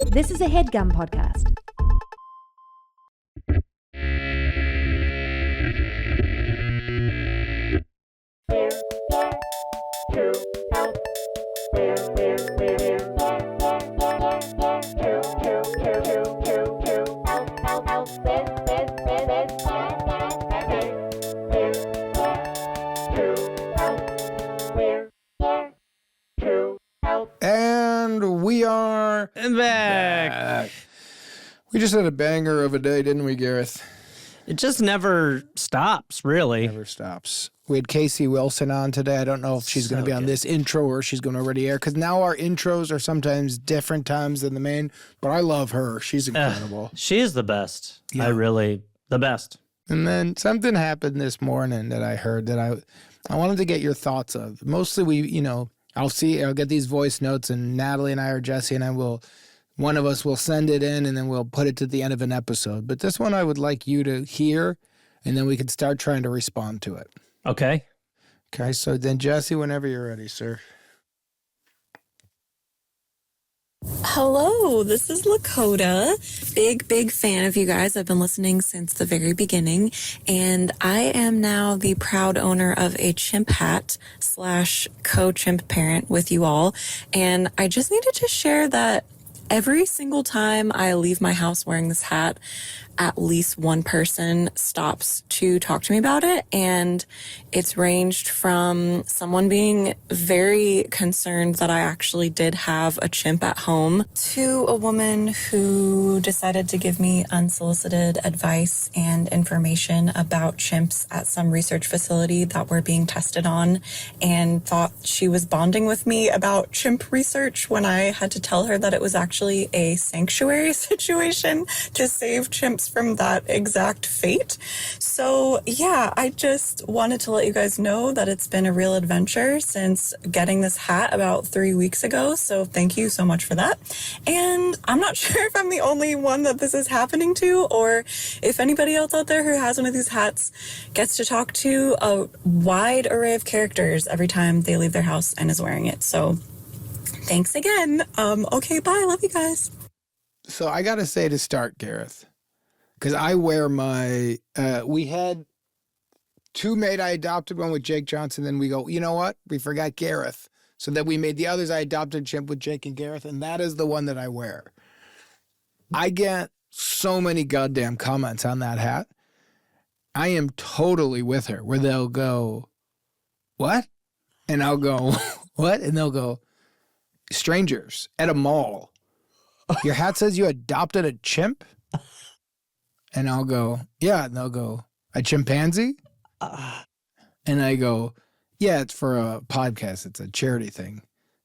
This is a HeadGum podcast. And we are back. We just had a banger of a day, didn't we, Gareth? It just never stops, really. Never stops. We had Casey Wilson on today. I don't know if she's going to be on this intro or she's going to already air, because now our intros are sometimes different times than the main, but I love her. She's incredible. She is the best. Yeah. The best. And then something happened this morning that I heard that I wanted to get your thoughts of. Mostly I'll get these voice notes, and Natalie and I, or Jesse and I, one of us will send it in, and then we'll put it to the end of an episode. But this one I would like you to hear, and then we can start trying to respond to it. Okay. Okay, so then Jesse, whenever you're ready, sir. Hello, this is Lakota. Big fan of you guys. I've been listening since the very beginning, and I am now the proud owner of a chimp hat / co-chimp parent with you all. And I just needed to share that every single time I leave my house wearing this hat, at least one person stops to talk to me about it. And it's ranged from someone being very concerned that I actually did have a chimp at home, to a woman who decided to give me unsolicited advice and information about chimps at some research facility that were being tested on, and thought she was bonding with me about chimp research when I had to tell her that it was actually a sanctuary situation to save chimps from that exact fate. So yeah, I just wanted to let you guys know that it's been a real adventure since getting this hat about 3 weeks ago. So thank you so much for that. And I'm not sure if I'm the only one that this is happening to, or if anybody else out there who has one of these hats gets to talk to a wide array of characters every time they leave their house and is wearing it. So thanks again. Okay, bye. Love you guys. So I got to say to start, Gareth, because I wear my, we had two made. I adopted one with Jake Johnson. Then we go, you know what? We forgot Gareth. So then we made the others. I adopted chimp with Jake and Gareth, and that is the one that I wear. I get so many goddamn comments on that hat. I am totally with her, where they'll go, what? And I'll go, what? And they'll go, strangers at a mall. Your hat says you adopted a chimp? And I'll go, yeah. And they'll go, a chimpanzee? And I go, yeah, it's for a podcast. It's a charity thing.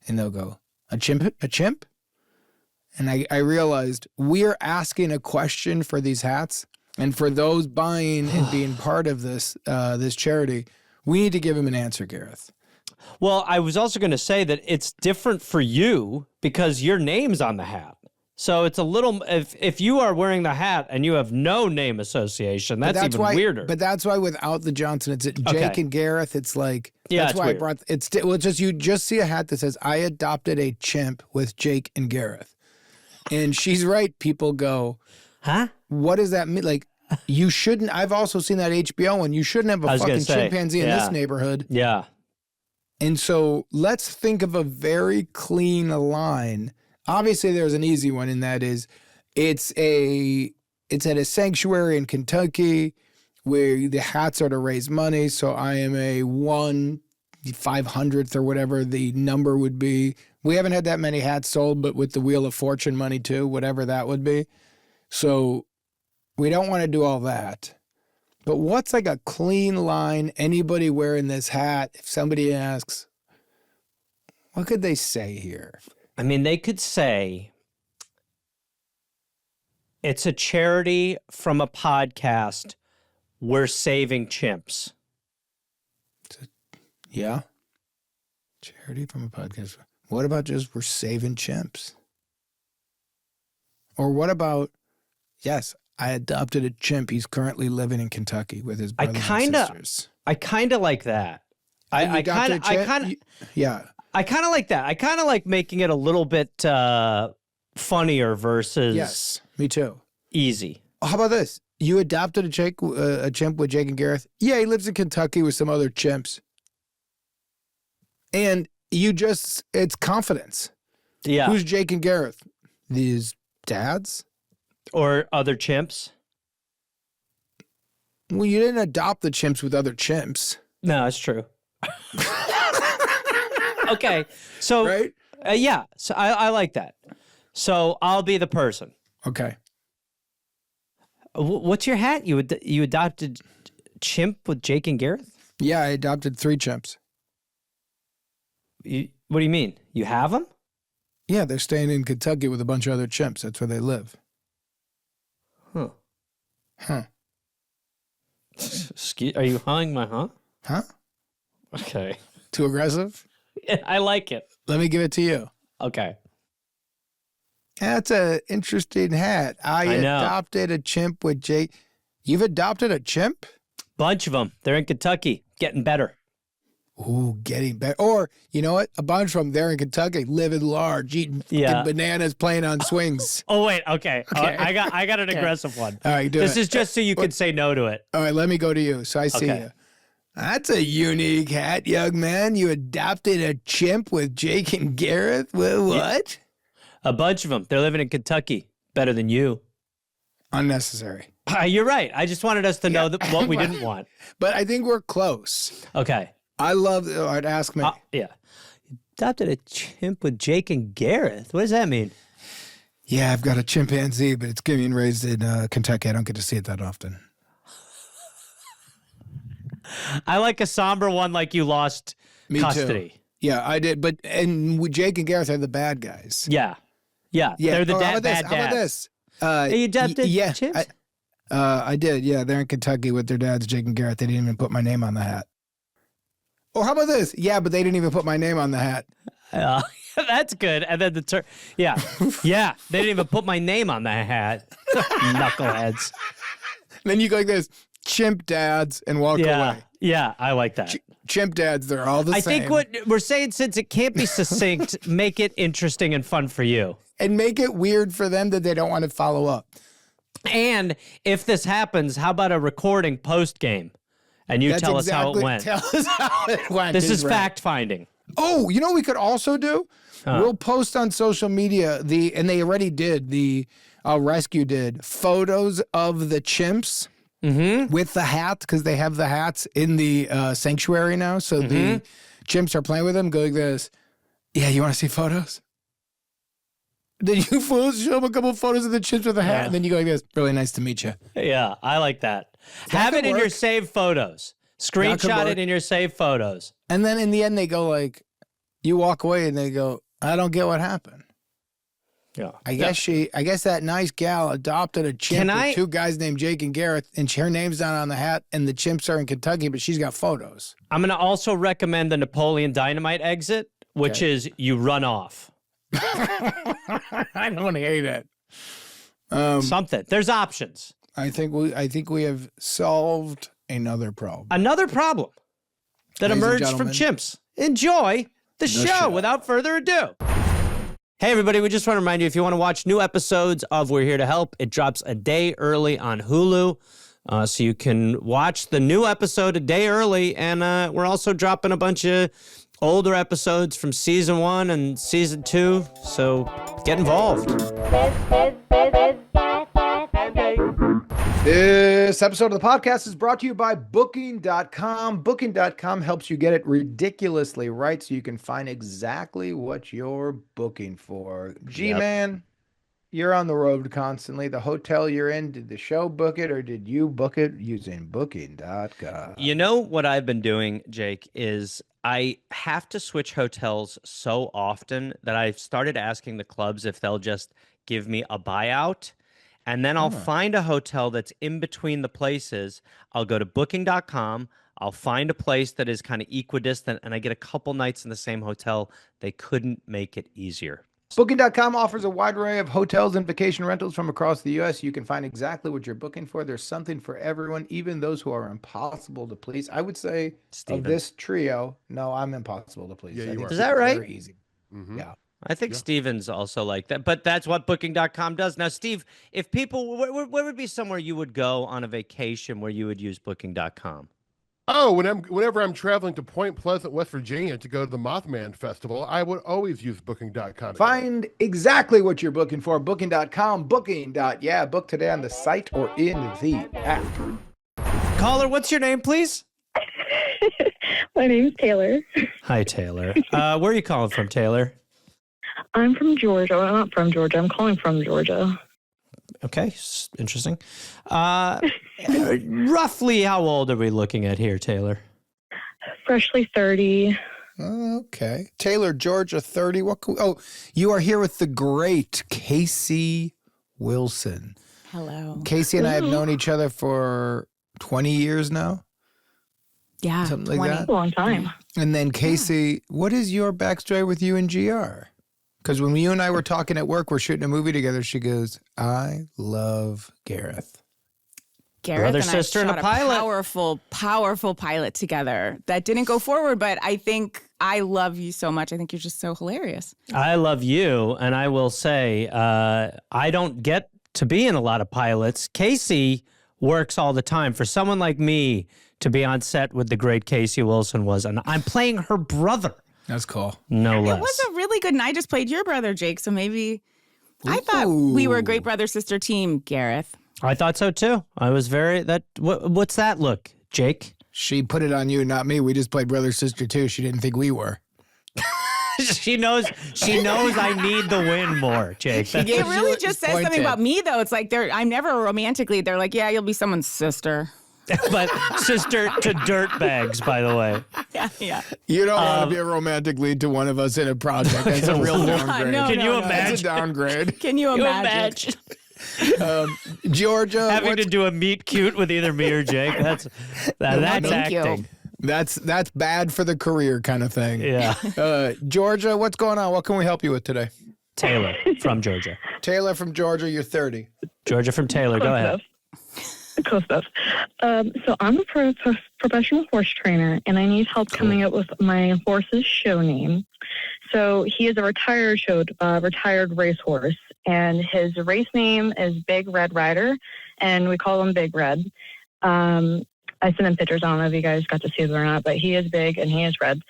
And they'll go, a chimp? A chimp? And I realized we're asking a question for these hats. And for those buying and being part of this this charity, we need to give them an answer, Gareth. Well, I was also going to say that it's different for you because your name's on the hat. So it's a little, if you are wearing the hat and you have no name association, that's even weirder. But that's why without the Johnson, it's Jake and Gareth. It's like, that's why weird. I brought, you just see a hat that says, I adopted a chimp with Jake and Gareth. And she's right. People go, huh? What does that mean? Like, you shouldn't, I've also seen that HBO one. You shouldn't have a fucking chimpanzee in this neighborhood. Yeah. And so let's think of a very clean line. Obviously, there's an easy one, and that is it's at a sanctuary in Kentucky where the hats are to raise money. So I am a 1/500th or whatever the number would be. We haven't had that many hats sold, but with the Wheel of Fortune money too, whatever that would be. So we don't want to do all that. But what's like a clean line, anybody wearing this hat, if somebody asks, what could they say here? I mean, they could say it's a charity from a podcast. We're saving chimps. Yeah. Charity from a podcast. What about just we're saving chimps? Or what about, yes, I adopted a chimp. He's currently living in Kentucky with his brothers and sisters. I kind of like that. I kind of like that. I kind of like making it a little bit funnier versus Yes, me too. easy. How about this? You adopted a chimp with Jake and Gareth. Yeah, he lives in Kentucky with some other chimps. And it's confidence. Yeah. Who's Jake and Gareth? These dads? Or other chimps? Well, you didn't adopt the chimps with other chimps. No, it's true. Okay. So, right? Yeah. So I like that. So I'll be the person. Okay. What's your hat? You adopted chimp with Jake and Gareth? Yeah, I adopted 3 chimps. What do you mean? You have them? Yeah, they're staying in Kentucky with a bunch of other chimps. That's where they live. Huh. Huh. Are you humming my huh? Huh? Okay. Too aggressive? I like it. Let me give it to you. Okay. That's an interesting hat. I know. Adopted a chimp with Jake. You've adopted a chimp? Bunch of them. They're in Kentucky, getting better. Ooh, getting better. Or, you know what? A bunch of them there in Kentucky, living large, eating fucking bananas, playing on swings. Oh, wait. Okay. I got an aggressive one. All right, This is just so you can say no to it. All right, let me go to you. So I see you. That's a unique hat, young man. You adopted a chimp with Jake and Gareth? Well, what? A bunch of them. They're living in Kentucky. Better than you. Unnecessary. You're right. I just wanted us to know what we didn't want. But I think we're close. Okay. I love, all right, ask me. Yeah. You adopted a chimp with Jake and Gareth. What does that mean? Yeah, I've got a chimpanzee, but it's being raised in Kentucky. I don't get to see it that often. I like a somber one like you lost custody. Too. Yeah, I did. And Jake and Gareth are the bad guys. Yeah. They're the bad dads. How about this? You adopted chimps? I did. Yeah, they're in Kentucky with their dads, Jake and Gareth. They didn't even put my name on the hat. Or how about this? Yeah, but they didn't even put my name on the hat. That's good. And then yeah, they didn't even put my name on the hat. Knuckleheads. Then you go like this, chimp dads, and walk away. Yeah, I like that. Chimp dads, they're all the same. I think what we're saying, since it can't be succinct, make it interesting and fun for you. And make it weird for them that they don't want to follow up. And if this happens, how about a recording post-game? And you tell us how it went. Tell us how it went. This is fact-finding. Oh, you know what we could also do? We'll post on social media, and they already did, the rescue did, photos of the chimps with the hat, because they have the hats in the sanctuary now. So the chimps are playing with them, go like this. Yeah, you want to see photos? Then you show them a couple of photos of the chimps with the hat, and then you go like this. Really nice to meet you. Yeah, I like that. Have it in your saved photos. Screenshot it in your saved photos. And then in the end, they go like, you walk away and they go, I don't get what happened. Yeah. I guess that nice gal adopted a chimp with 2 guys named Jake and Gareth, and her name's not on the hat, and the chimps are in Kentucky, but she's got photos. I'm going to also recommend the Napoleon Dynamite exit, which is you run off. I don't want to hate it. Something. There's options. I think we have solved another problem. Another problem that emerged from chimps. Enjoy the show without further ado. Hey, everybody, we just want to remind you, if you want to watch new episodes of We're Here to Help, it drops a day early on Hulu. So you can watch the new episode a day early. And we're also dropping a bunch of older episodes from season 1 and season 2. So get involved. This episode of the podcast is brought to you by Booking.com. Booking.com helps you get it ridiculously right so you can find exactly what you're booking for. G-Man, you're on the road constantly. The hotel you're in, did the show book it or did you book it using Booking.com? You know what I've been doing, Jake, is I have to switch hotels so often that I've started asking the clubs if they'll just give me a buyout. And then I'll find a hotel that's in between the places. I'll go to Booking.com. I'll find a place that is kind of equidistant, and I get a couple nights in the same hotel. They couldn't make it easier. Booking.com offers a wide array of hotels and vacation rentals from across the U.S. You can find exactly what you're booking for. There's something for everyone, even those who are impossible to please. I would say of this trio, no, I'm impossible to please. Yeah, you are. Is that right? Very easy. Mm-hmm. Yeah. I think Steven's also like that, but that's what Booking.com does. Now, Steve, if people, where would be somewhere you would go on a vacation where you would use Booking.com? Oh, whenever I'm traveling to Point Pleasant, West Virginia to go to the Mothman Festival, I would always use Booking.com. Find exactly what you're booking for. Booking.com. Book today on the site or in the app. Caller, what's your name, please? My name is Taylor. Hi, Taylor. Where are you calling from, Taylor? I'm from Georgia. Well, I'm not from Georgia. I'm calling from Georgia. Okay, interesting. Roughly how old are we looking at here, Taylor? Freshly 30. Okay. Taylor, Georgia, 30. You are here with the great Casey Wilson. Hello. Casey and I have known each other for 20 years now. Yeah, something like that. A long time. And then Casey, what is your backstory with you and GR? Because when you and I were talking at work, we're shooting a movie together. She goes, "I love Gareth." Gareth Brother, and sister, I and shot a pilot. Powerful pilot together that didn't go forward. But I think I love you so much. I think you're just so hilarious. I love you, and I will say I don't get to be in a lot of pilots. Casey works all the time. For someone like me to be on set with the great Casey Wilson and I'm playing her brother. That's cool. No less. It was a really good night. I just played your brother, Jake. So maybe I thought we were a great brother-sister team, Gareth. I thought so too. I was what's that look, Jake? She put it on you, not me. We just played brother sister too. She didn't think we were. She knows I need the win more, Jake. It really just says something about me, though. It's like I'm never romantically. They're like, yeah, you'll be someone's sister. But sister to dirtbags, by the way. Yeah. You don't want to be a romantic lead to one of us in a project. That's a real downgrade. No, Can you imagine? That's a downgrade. Can you imagine? Georgia, having to do a meet cute with either me or Jake. That's Thank acting. you. That's bad for the career kind of thing. Yeah. Georgia, what's going on? What can we help you with today? Taylor from Georgia. Taylor from Georgia, you're 30. Georgia from Taylor, go ahead. Cool stuff. So I'm a professional horse trainer, and I need help coming up with my horse's show name. So he is a retired racehorse, and his race name is Big Red Rider, and we call him Big Red. I sent him pictures. I don't know if you guys got to see them or not, but he is big and he is red.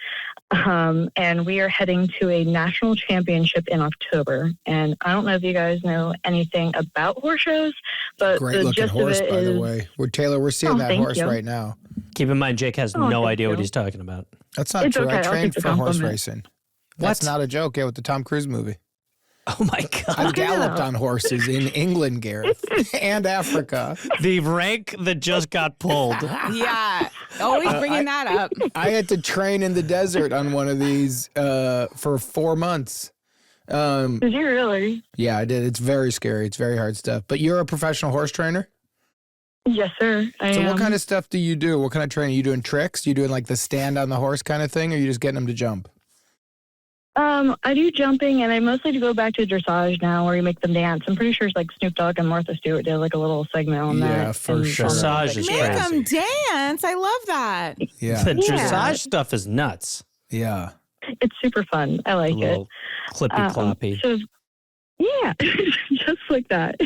And we are heading to a national championship in October. And I don't know if you guys know anything about horse shows, but Great the looking gist horse, of it by is, the way. Taylor, we're seeing that thank horse you. right now. Keep in mind, Jake has no thank idea what you. he's talking about. That's not It's true. okay, I I'll trained take the for horse compliment. racing. That's not a joke. Yeah, with the Tom Cruise movie. Oh my God. I've galloped on horses in England, Gareth, and Africa. The rank that just got pulled. Yeah. Always bringing that up. I had to train in the desert on one of these for 4 months. Did you really? Yeah, I did. It's very scary. It's very hard stuff. But you're a professional horse trainer? Yes, sir. I So am. what kind of stuff do you do? What kind of training? Are you doing tricks? You doing like the stand on the horse kind of thing? Or are you just getting them to jump? I do jumping, and I mostly go back to dressage now, where you make them dance. I'm pretty sure it's like Snoop Dogg and Martha Stewart did like a little segment on that. Yeah, for and sure. Dressage is Make crazy. them dance. I love that. Yeah. The dressage stuff is nuts. Yeah. It's super fun. I like A it. little clippy cloppy. So, yeah, just like that.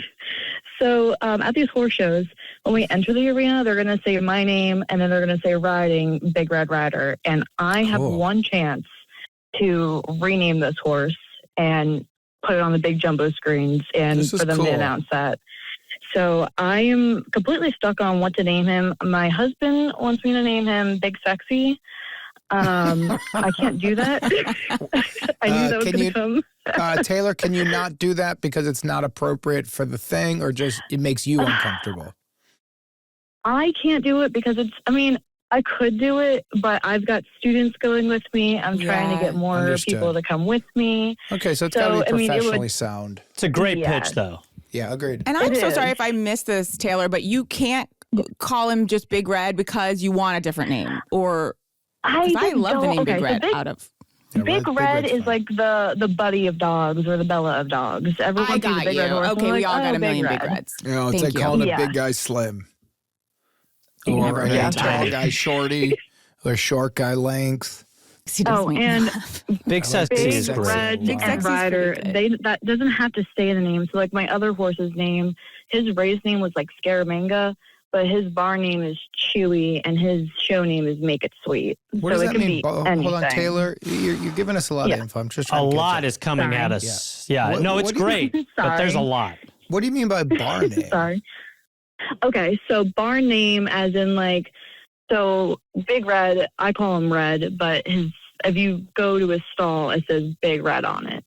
So at these horse shows, when we enter the arena, they're going to say my name, and then they're going to say riding Big Red Rider. And I have one chance to rename this horse and put it on the big jumbo screens and for them to announce that. So I am completely stuck on what to name him. My husband wants me to name him Big Sexy. I can't do that. I knew that was going to come. Taylor, can you not do that because it's not appropriate for the thing, or just it makes you uncomfortable? I can't do it because I could do it, but I've got students going with me. I'm trying to get more people to come with me. Okay, so it's got to be professionally sound. It's a great pitch, though. Yeah, agreed. And I'm so sorry if I missed this, Taylor, but you can't call him just Big Red because you want a different name, or I love the name Big Red. Big Red is like the buddy of dogs or the Bella of dogs. Everyone I got you. Okay, we all got a million Big Reds. You know, it's like calling a big guy Slim. Or a tall guy Shorty, or a short guy Length. And Big Sexy is Big great. Red Big and Sexy's Rider, pretty good. that doesn't have to stay in the name. So like my other horse's name, his race name was like Scaramanga, but his bar name is Chewy and his show name is Make It Sweet. What so does it that can mean? be Hold anything. on, Taylor. You're giving us a lot of info. I'm just trying A to catch lot up. is coming Sorry. at us. Yeah. What- No, it's what do you- great, but there's a Sorry. lot. What do you mean by bar name? Sorry. Okay, so bar name as in like, so Big Red, I call him Red, but if you go to his stall, it says Big Red on it.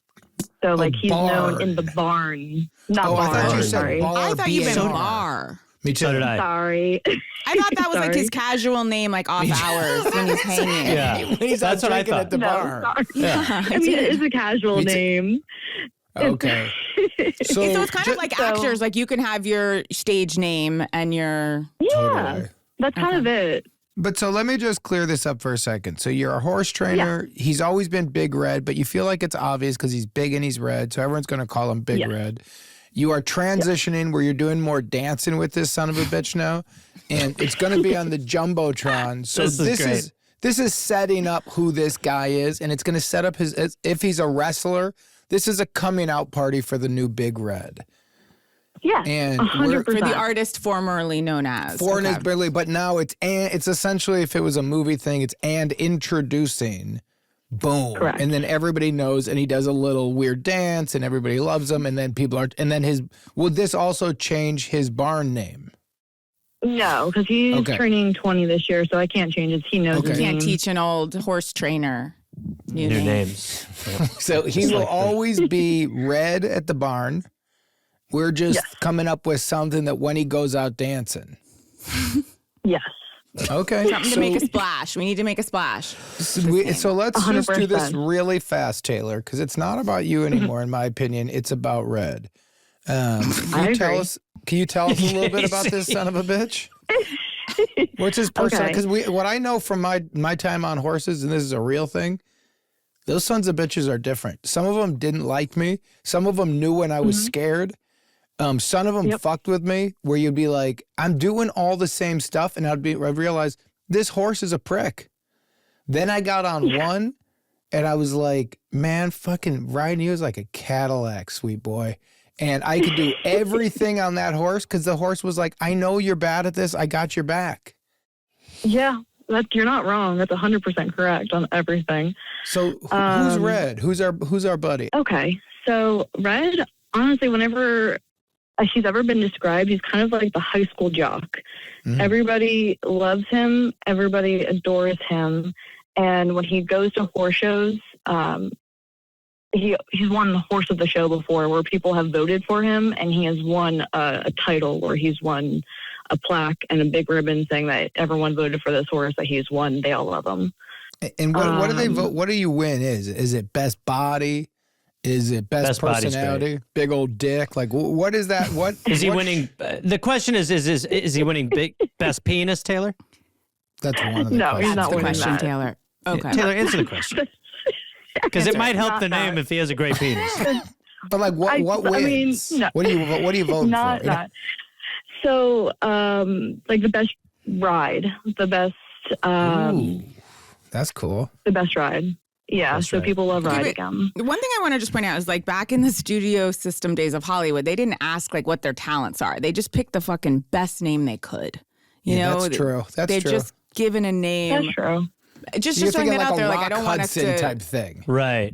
So like he's known in the barn. Not Oh, I barn, thought you said sorry. bar. I thought you meant B-A-R. bar. Me too. So did I. Sorry. I thought that was like Sorry. his casual name, like off hours when he's hanging. Yeah. When he's That's out what I drinking thought. at the No, bar. sorry. Yeah. I mean, it is a casual Me too. name. Okay. So it's kind of like so- actors, like you can have your stage name and your. Yeah, Totally. that's kind of it. But so let me just clear this up for a second. So you're a horse trainer. He's always been Big Red, but you feel like it's obvious because he's big and he's red. So everyone's going to call him Big Red. You are transitioning where you're doing more dancing with this son of a bitch now. And it's going to be on the Jumbotron. So This is great. this is setting up who this guy is. And it's going to set up if he's a wrestler, this is a coming out party for the new Big Red. Yeah, And 100%. For the artist formerly known as. Foreign Okay. is barely, but now it's essentially, if it was a movie thing, it's and introducing, boom, Correct. and then everybody knows, and he does a little weird dance, and everybody loves him, and then people are, and then would this also change his barn name? No, because he's Okay. turning 20 this year, so I can't change it. He knows Okay. his You can't name. teach an old horse trainer new New names. names. So he will always be red at the barn. We're just Yes. coming up with something that when he goes out dancing. Yes. Okay. Something to make a splash. We need to make a splash. So let's just do this 100%. really fast, Taylor, because it's not about you anymore, in my opinion. It's about Red. Can you tell agree. us a little bit about this son of a bitch? What's his personality? Okay. Because what I know from my time on horses, and this is a real thing, those sons of bitches are different. Some of them didn't like me. Some of them knew when I was scared. Some of them fucked with me, where you'd be like, I'm doing all the same stuff, and I'd realize this horse is a prick. Then I got on one, and I was like, man, fucking riding you is like a Cadillac, sweet boy. And I could do everything on that horse because the horse was like, I know you're bad at this. I got your back. Yeah, you're not wrong. That's 100% correct on everything. So who's Red? Who's our buddy? Okay, so Red, honestly, whenever he's ever been described, he's kind of like the high school jock. Mhm. Everybody loves him. Everybody adores him. And when he goes to horse shows, he's won the horse of the show before, where people have voted for him, and he has won a title where he's won a plaque and a big ribbon saying that everyone voted for this horse, that he's won. They all love him. And what do they vote? What do you win? Is it best body? Is it best body's personality? Big old dick? Like what is that? What Is he what- winning? The question is he winning best penis, Taylor? That's one of the No, questions. he's not The winning question, that. Taylor. Okay. Taylor, answer the question. Because it might help Not the name that. if he has a great penis. But like what I mean, wins? no. What do you vote Not for? that. So, like the best ride, the best, Ooh, that's cool. the best ride. Yeah, Best so ride. people love Okay, riding but them. One thing I want to just point out is like back in the studio system days of Hollywood, they didn't ask like what their talents are. They just picked the fucking best name they could. You Yeah, know, that's true. That's they're true. just given a name. That's true. Just You're throwing thinking that like out there. a Like I Rock don't want us Hudson to. type thing. Right.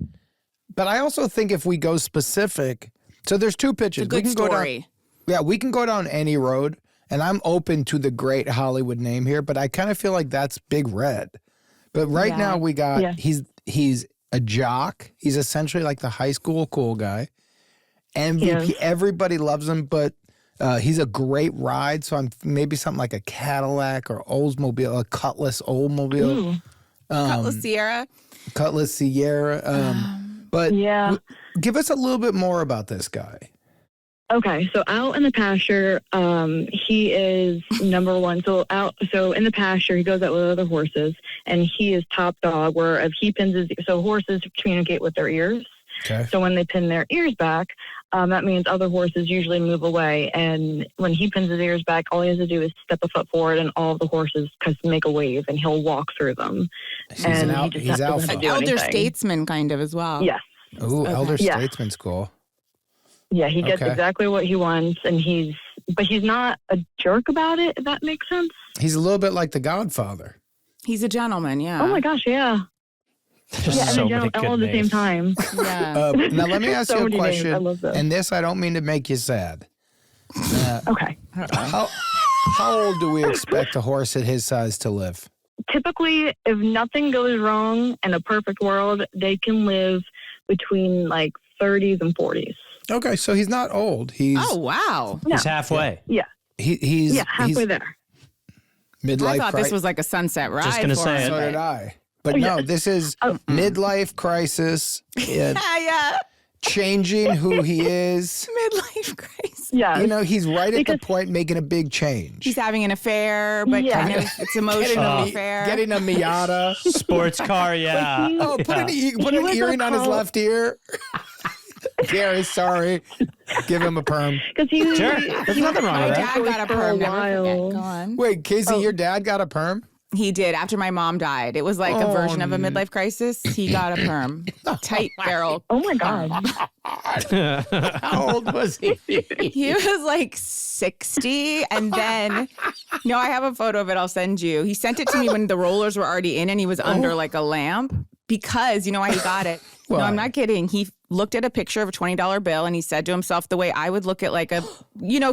But I also think if we go specific, so there's two pitches. It's a good story. We can go down any road, and I'm open to the great Hollywood name here, but I kind of feel like that's Big Red. But right now we got Yeah. he's a jock. He's essentially like the high school cool guy. MVP, Yes. everybody loves him, but he's a great ride. So I'm maybe something like a Cadillac or Oldsmobile, a Cutlass Oldsmobile, Ooh. Cutlass Sierra. Cutlass Sierra. But Yeah. give us a little bit more about this guy. Okay, so out in the pasture, he is number one. So in the pasture, he goes out with other horses, and he is top dog. Where if he pins his, so horses communicate with their ears. Okay. So when they pin their ears back, that means other horses usually move away. And when he pins his ears back, all he has to do is step a foot forward, and all of the horses make a wave, and he'll walk through them. He's and an he just alpha. doesn't do Elder anything. statesman kind of as well. Yes. Ooh, elder Yeah. statesman's cool. Yeah, he gets Okay. exactly what he wants, and he's not a jerk about it, if that makes sense. He's a little bit like the Godfather. He's a gentleman, yeah. Oh my gosh, yeah. There's Yeah, so and many all good at the same names. time. Yeah. Now, let me ask So you a many names. question. I love that. And this, I don't mean to make you sad. Okay. How old do we expect a horse at his size to live? Typically, if nothing goes wrong in a perfect world, they can live between like 30s and 40s. Okay, so he's not old. He's Oh, wow. No. He's halfway. he's halfway he's there. midlife. I thought this was like a sunset ride. Just gonna for say him. So did I. But no, this is midlife crisis. Yeah. Changing who he is. Midlife crisis. Yeah. You know, he's right at the Because- point making a big change. He's having an affair, but Yeah. kind of it's emotional affair. Getting a Miata. Sports car, yeah. Oh, put an He was earring on his a left ear. Gary, sorry. Give him a perm. Because he Sure. There's nothing wrong My with that. dad got a For a perm. Never forget. while. Go on. Wait, Casey, your dad got a perm? He did after my mom died. It was like a version of a midlife crisis. He got a perm. Tight barrel. Oh my God. How old was he? He was like 60. And then, no, I have a photo of it. I'll send you. He sent it to me when the rollers were already in and he was under like a lamp because you know why he got it? No, I'm not kidding. He looked at a picture of a $20 bill and he said to himself the way I would look at like a,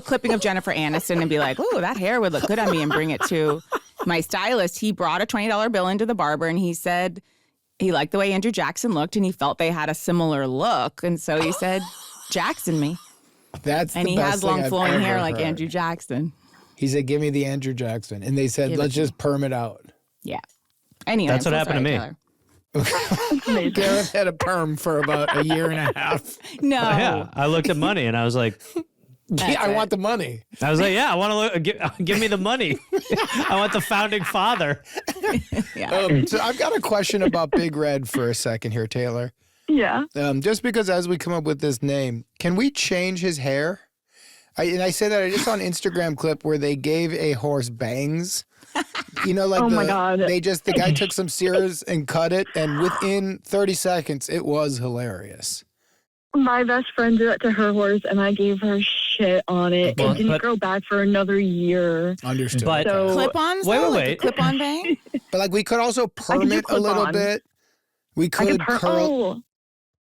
clipping of Jennifer Aniston and be like, oh, that hair would look good on me and bring it to my stylist. He brought a $20 bill into the barber and he said he liked the way Andrew Jackson looked and he felt they had a similar look. And so he said, Jackson me. That's And the he best has thing long I've flowing hair ever like heard. Andrew Jackson. He said, give me the Andrew Jackson. And they said, Give it let's to just perm it out. Yeah. Anyway, That's I'm what so happened to sorry, me. Taylor. Gareth had a perm for about a year and a half. No. Yeah, I looked at money and I was like, I want the money. yeah, I want to give me the money. I want the founding father. So I've got a question about Big Red for a second here, Taylor. Yeah. Just because as we come up with this name, can we change his hair? I say that I just saw an Instagram clip where they gave a horse bangs. You know, like Oh my God. the guy took some shears and cut it, and within 30 seconds, it was hilarious. My best friend did that to her horse, and I gave her shit on it. Well, It didn't but- grow back for another year. Understood. But So Clip-ons? Wait, though? wait, Like a wait. clip-on bang? But like we could also perm do it a little clip-on. bit. We I could can curl. Oh,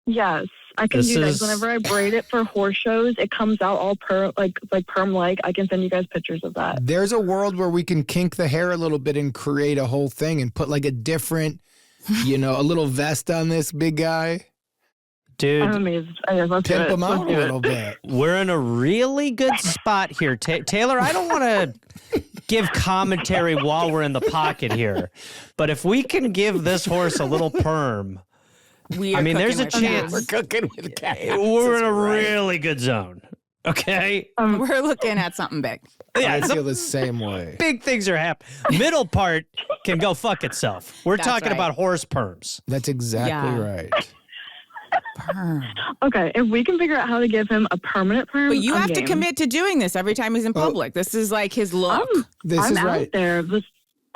yes. I can This do that. is- Whenever I braid it for horse shows, it comes out all perm-like. I can send you guys pictures of that. There's a world where we can kink the hair a little bit and create a whole thing and put like a different, a little vest on this big guy. dude, I'm amazed. Yes, let's do Pimp it. him out Let's a do it. little bit. we're in a really good spot here. Taylor, I don't want to give commentary while we're in the pocket here, but if we can give this horse a little perm, We are I mean, there's a cooking with chance- We're gas. cooking with gas. we're in a really good zone. Okay? We're looking at something big. Yeah, I some feel the same way. big things are happening. Middle part can go fuck itself. We're That's talking right. about horse perms. That's exactly Yeah. right. Perm. Okay, if we can figure out how to give him a permanent perm, But you I'm have to game. commit to doing this every time he's in public. This is like his look. This I'm is out right. there.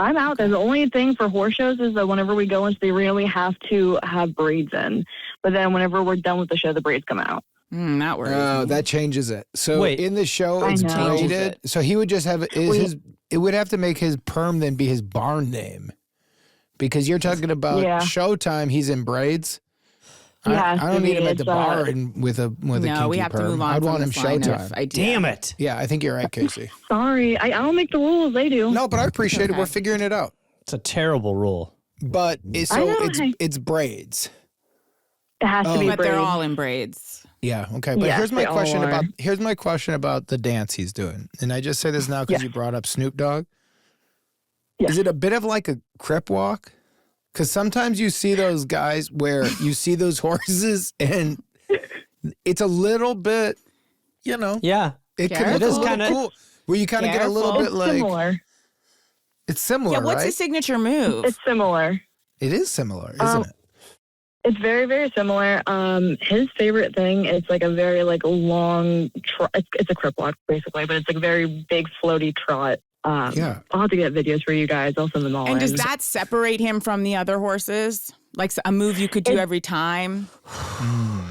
I'm out there. The only thing for horse shows is that whenever we go into the arena, we have to have braids in. But then whenever we're done with the show, the braids come out. That works. Oh, that changes it. So Wait. in the show, I it's know. braided. So he would just have it would have to make his perm then be his barn name, because you're talking about Yeah. Showtime. He's in braids. He has I to don't need be. him at the It's, bar and with a no, kinky we have perm. to move on I'd from want him this line of Showtime. idea. Damn it. Yeah, I think you're right, Casey. Sorry, I don't make the rules. They do. No, but I appreciate it. Okay. We're figuring it out. It's a terrible rule. But I know, it's braids. It has to be But braids. they're all in braids. Yeah. Okay. But Yes, here's my they all question are. about the dance he's doing. And I just say this now because Yeah. you brought up Snoop Dogg. Yeah. Is it a bit of like a crip walk? Because sometimes you see those guys where you see those horses and it's a little bit, Yeah. it Gareth? can It is a little kinda- cool. Where you kind of get a little Careful. bit like Similar. it's similar, Yeah, what's right? his signature move? It's similar. It is similar, isn't it? It's very, very similar. His favorite thing is like a very like long it's a crip walk basically, but it's like a very big floaty trot. Yeah. I'll have to get videos for you guys. I'll send them all And in. does that separate him from the other horses? Like a move you could do every time?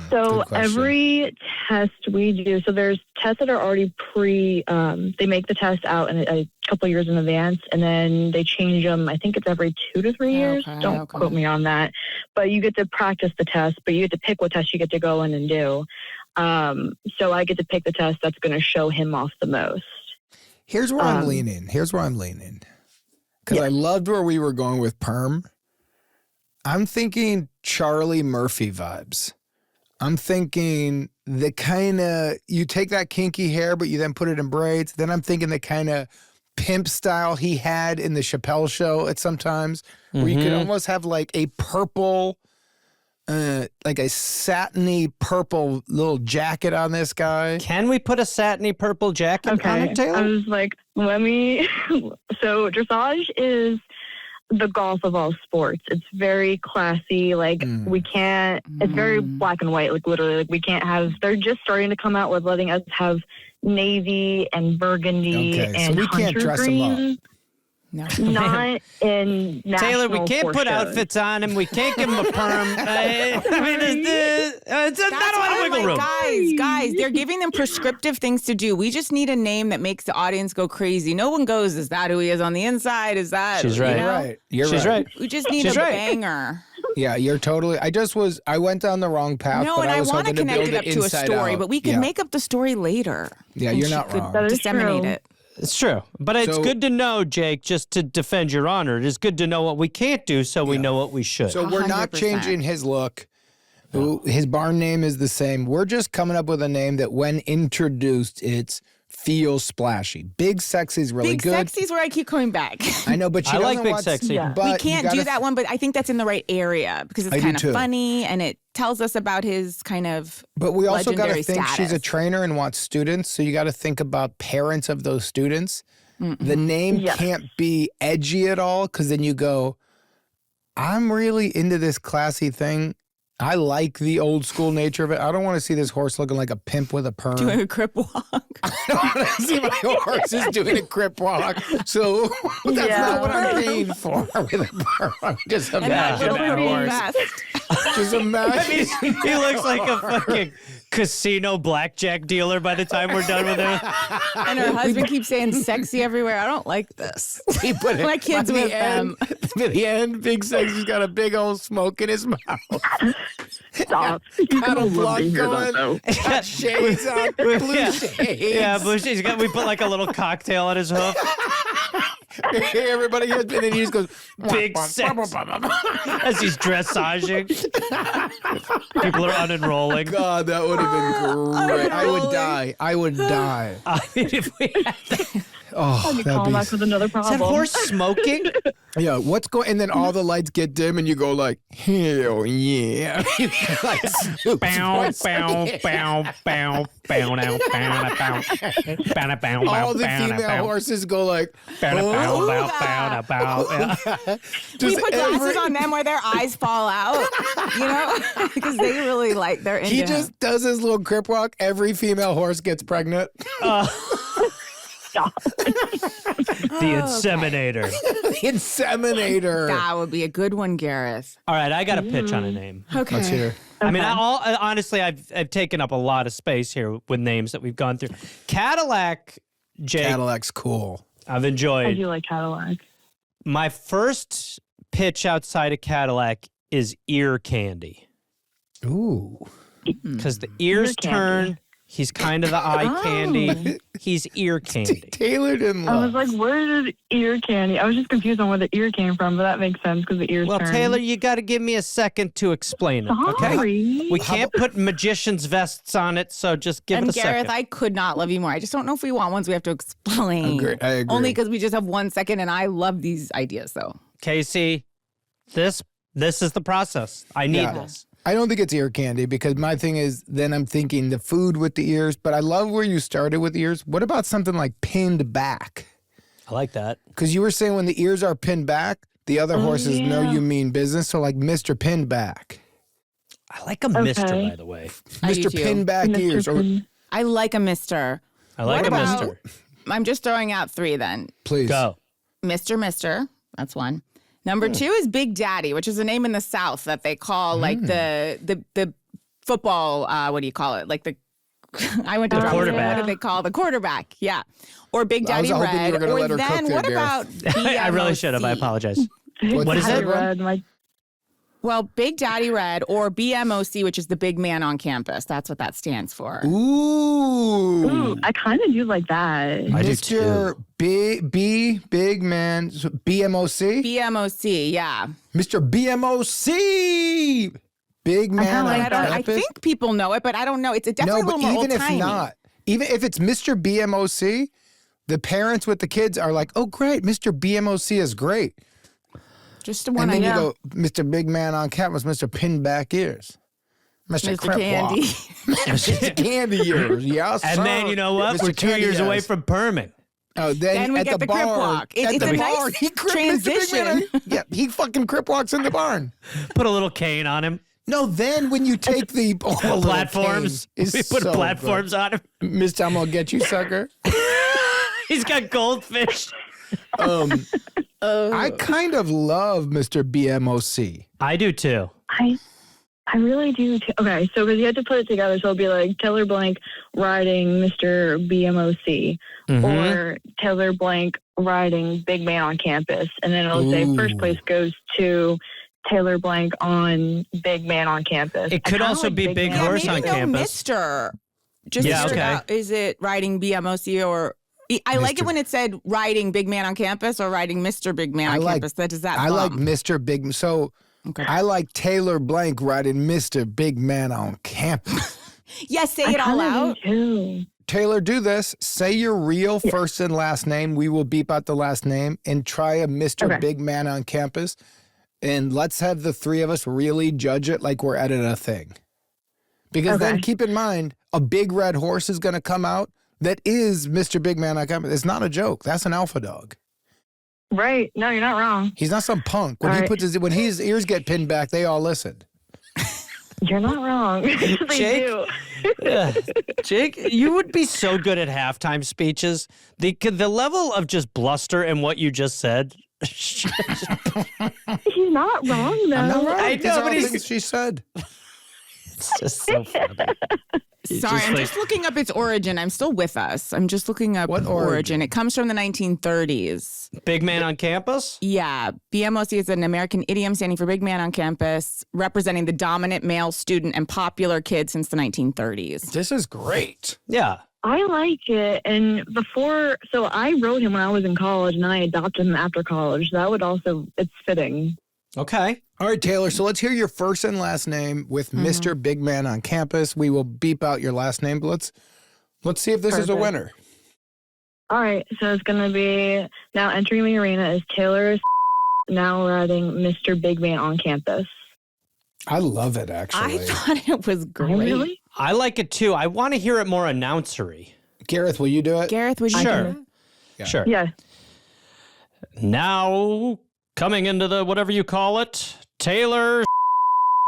So every test we do, so there's tests that are already they make the test out in a couple years in advance, and then they change them. I think it's every 2 to 3 years. Don't quote me on that. But you get to practice the test, but you get to pick what test you get to go in and do. So I get to pick the test that's going to show him off the most. Here's where I'm leaning. Because I loved where we were going with perm. I'm thinking Charlie Murphy vibes. I'm thinking the kind of, you take that kinky hair, but you then put it in braids. Then I'm thinking the kind of pimp style he had in the Chappelle Show at sometimes, where you could almost have like a purple, like a satiny purple little jacket on this guy. Can we put a satiny purple jacket on it, Taylor? I was like, so dressage is the golf of all sports. It's very classy. Like we can't, it's very black and white. Like literally, like we can't have, they're just starting to come out with letting us have navy and burgundy and so we can't dress green. him up. No. Not in national Taylor, we can't put shows. outfits on him. We can't give him a perm. I mean, it's not a lot of wiggle room. Guys, they're giving them prescriptive things to do. We just need a name that makes the audience go crazy. No one goes, is that who he is on the inside? Is that, She's right. You know? Right. You're She's right. We just need a banger. Yeah, you're totally. I went down the wrong path. No, but and I was want to hoping connect build it up to a inside story, out. but we can make up the story later. Yeah, And you're she not could wrong. That is disseminate true. it. It's true. But it's good to know, Jake, just to defend your honor. It is good to know what we can't do so we know what we should. So we're not 100%. changing his look. His barn name is the same. We're just coming up with a name that when introduced, it feels splashy. Big Sexy is really Big good. Sexy's where I keep coming back. I know, but she I like doesn't Big want, Sexy. Yeah. But We you can't gotta do that one, but I think that's in the right area because it's I do kind of too. funny and it tells us about his kind of But we also got to legendary think she's a status. trainer and wants students. So you got to think about parents of those students. The name can't be edgy at all because then you go, I'm really into this classy thing. I like the old school nature of it. I don't want to see this horse looking like a pimp with a perm. doing a crip walk. I don't want to see my horses doing a crip walk. So that's not what I'm paying for with a perm. I'm just imagine that horse. Just imagine. He looks like a fucking casino blackjack dealer by the time we're done with him. And her husband keeps saying sexy everywhere. I don't like this. He put it, My kids by the with end, By the end, Big Sexy's got a big old smoke in his mouth. Stop. Got a blood going. Got shades on. Blue shades. Yeah, Bushy's got. We put like a little cocktail on his hoof. Everybody has been, and he just goes, Big sex as he's dressaging. People are unenrolling. God, that would have been great. I would die. I would die. I mean, if we had that. Oh, I'll be calling back with another Is that problem. horse smoking? Yeah, what's going? And then all the lights get dim, and you go like, hell yeah! Like, Bow, bow, bow, bow, bow, now, bow, bow, bow, bow, all the bow, female bow, horses go like, bow, bow, bow, bow, bow. Yeah. We put glasses on them where their eyes fall out, you know, because they really like they're into He him. just does his little crip walk. Every female horse gets pregnant. Stop. The inseminator. The inseminator. That would be a good one, Gareth. All right, I got a pitch on a name. Okay. Let's hear. I mean, honestly, I've taken up a lot of space here with names that we've gone through. Cadillac, Jake, Cadillac's cool. I've I enjoyed. do like Cadillac. My first pitch outside of Cadillac is ear candy. Ooh. Because the ears Ear candy. turn. He's kind of the eye candy. He's ear candy. Taylor didn't I was love. like, where did ear candy? I was just confused on where the ear came from, but that makes sense because the ears Well, turn. Taylor, you got to give me a second to explain it, okay? Sorry. We can't put magician's vests on it, so just give And it a Gareth, second. I could not love you more. I just don't know if we want ones we have to explain. I agree. Only because we just have 1 second, and I love these ideas, though. Casey, this is the process. I need this. I don't think it's ear candy because my thing is then I'm thinking the food with the ears, but I love where you started with ears. What about something like pinned back? I like that. Because you were saying when the ears are pinned back, the other horses know you mean business. So like Mr. Pinned Back. I like a Mr., by the way. I do Mr. too. Pinback Mr. Ears. Or, Pin- I like a Mr. I like What a about- Mr. I'm just throwing out 3 then. please. Go. Mr. That's 1. Number 2 is Big Daddy, which is a name in the South that they call like the football. What do you call it? Like the I went to drama school. quarterback. What do they call the quarterback? Yeah, or Big I was Daddy hoping you Red. were gonna Or let her cook then there, what Gareth. about BMOC? I really should have. I apologize. What is is it? it? Red, my Well, Big Daddy Red or BMOC, which is the big man on campus. That's what that stands for. Ooh. I kind of do like that. I do Mr. too. Big Man, so BMOC? BMOC, yeah. Mr. BMOC! Big Man like on that. I campus? think people know it, but I don't know. It's definitely No, a but little more even if old-timey. not, even if it's Mr. BMOC, the parents with the kids are like, oh, great, Mr. BMOC is great. Just the one And then I you know. go, Mr. Big Man on campus, Mr. Pinback Ears. Mr. Mr. Candy. Mr. Candy Ears, yes, And sir. then, you know what? Mr. We're 2 Candy years away Ears. from perming. Oh, Then we at get the crip barn, walk. at It's the a barn, nice he crip Mr. Big Man. transition. Yeah, he fucking crip walks in the barn. Put a little cane on him. No, then when you take the Platforms. We put platforms on him. Mister, I'm gonna get you, sucker. He's got goldfish. I kind of love Mr. BMOC. I do too. I really do. Okay, so because you have to put it together, so it'll be like Taylor Blank riding Mr. BMOC or Taylor Blank riding Big Man on campus, and then it'll say first place goes to Taylor Blank on Big Man on campus. It could I kinda also like be Big Man. Horse on maybe no campus. Mr. Just Yeah, figure it okay. out. Is it riding BMOC or... I like it when it said riding Big Man on campus or riding Mr. Big Man on campus. Does that I like bump? Mr. Big. So Okay. I like Taylor Blank riding Mr. Big Man on campus. Yes, say I it all kinda out. do too. Taylor, do this. Say your real first and last name. We will beep out the last name and try a Mr. Okay. Big Man on campus. And let's have the 3 of us really judge it like we're at a thing. Because then Okay. keep in mind, a big red horse is going to come out that is Mr. Big Man on campus. It's not a joke. That's an alpha dog. Right? No, you're not wrong. He's not some punk. When All he right. puts when his ears get pinned back, they all listen. You're not wrong. They Jake? do. Yeah. Jake, you would be so good at halftime speeches. The level of just bluster in what you just said. He's not wrong, though. I'm not right. I These know, are but all he's- things she said. It's just so funny. Sorry, I'm just looking up its origin. I'm still with us. I'm just looking up What origin? It comes from the 1930s. Big Man on campus? Yeah, BMOC is an American idiom standing for Big Man on Campus, representing the dominant male student and popular kid since the 1930s. This is great. Yeah. I like it. And before, so I wrote him when I was in college, and then I adopted him after college. That would also, it's fitting. Okay. All right, Taylor. So let's hear your first and last name with Mr. Big Man on campus. We will beep out your last name, but let's see if this is a Perfect. winner. All right, so it's going to be, now entering the arena is Taylor now riding Mr. Big Man on campus. I love it, I actually. thought it was great. Really? I like it too. I want to hear it more announcery. Gareth, will you do it? Gareth, would you Sure. do it? Yeah. Sure. Yeah. Now, coming into the whatever you call it, Taylor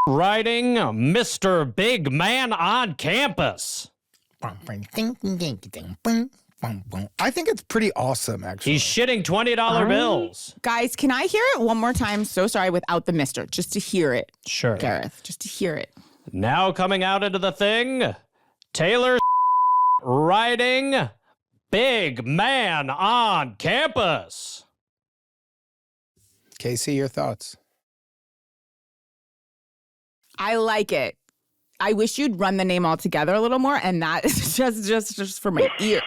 riding Mr. Big Man on campus. I think it's pretty awesome, actually. He's shitting $20 bills. Guys, can I hear it one more time? So sorry, without the mister, just to hear it, Sure. Gareth, just to hear it. Now coming out into the thing, Taylor riding Big Man on campus. Casey, your thoughts? I like it. I wish you'd run the name all together a little more, and that is just for my ear.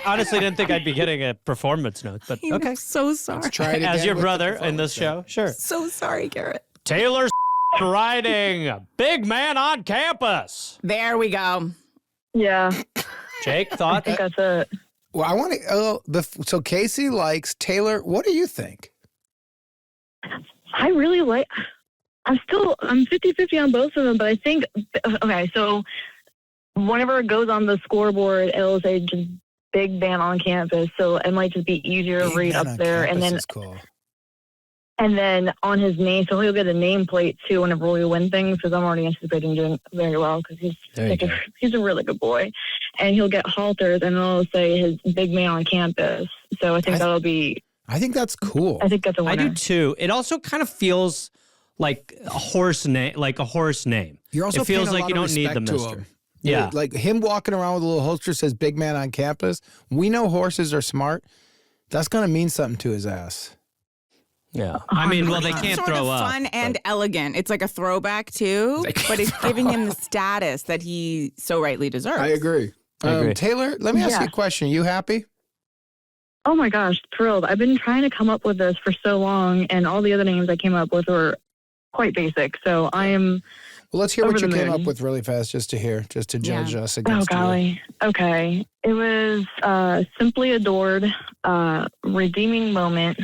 Honestly didn't think I'd be getting a performance note, but okay. I'm so sorry. Try it As again your with the brother in this performance. show, sure. So sorry, Garrett. Taylor riding Big Man on campus. There we go. Yeah, Jake, I thoughts? think that's it. Well, I want to. So Casey likes Taylor. What do you think? I really like, I'm 50-50 on both of them, but I think, okay, so whenever it goes on the scoreboard, it'll say just Big Man on campus, so it might just be easier to Big read Man up on there. And campus then, is cool. And then on his name, so he'll get a nameplate too whenever we win things, because I'm already anticipating doing very well because he's a really good boy. And he'll get halters, and it'll say his big man on campus. So I think that'll be. I think that's cool. I think that's a winner. I do too. It also kind of feels like a horse name, You're also it feels paying a like lot you of don't need the respect to mister. him. Yeah. Like him walking around with a little holster says big man on campus. We know horses are smart. That's going to mean something to his ass. Yeah. I mean, well, they It's can't sort throw of up. fun and elegant. It's like a throwback too, but it's giving him the status that he so rightly deserves. I agree. Taylor, let me ask you a question. You happy? Oh my gosh, thrilled. I've been trying to come up with this for so long, and all the other names I came up with were quite basic. So I am. Well, let's hear what you over the came moon. up with really fast, just to judge us Oh, against you. golly. Okay. It was Simply Adored, Redeeming Moment.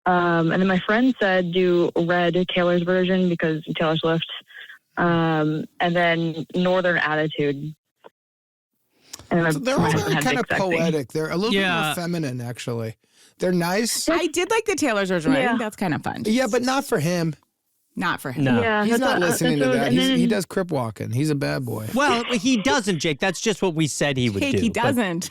And then my friend said do Red, Taylor's version, because Taylor Swift. And then Northern Attitude. And So they're all kind of poetic. They're a little bit more feminine, actually. They're nice. I did like the Taylor's version. I Yeah. think that's kind of fun. Yeah, but not for him. Not for him. No. Yeah, He's not that's listening to that. and then- He does crip walking. He's a bad boy. Well, he doesn't, Jake. That's just what we said he would Jake, do. he but- doesn't.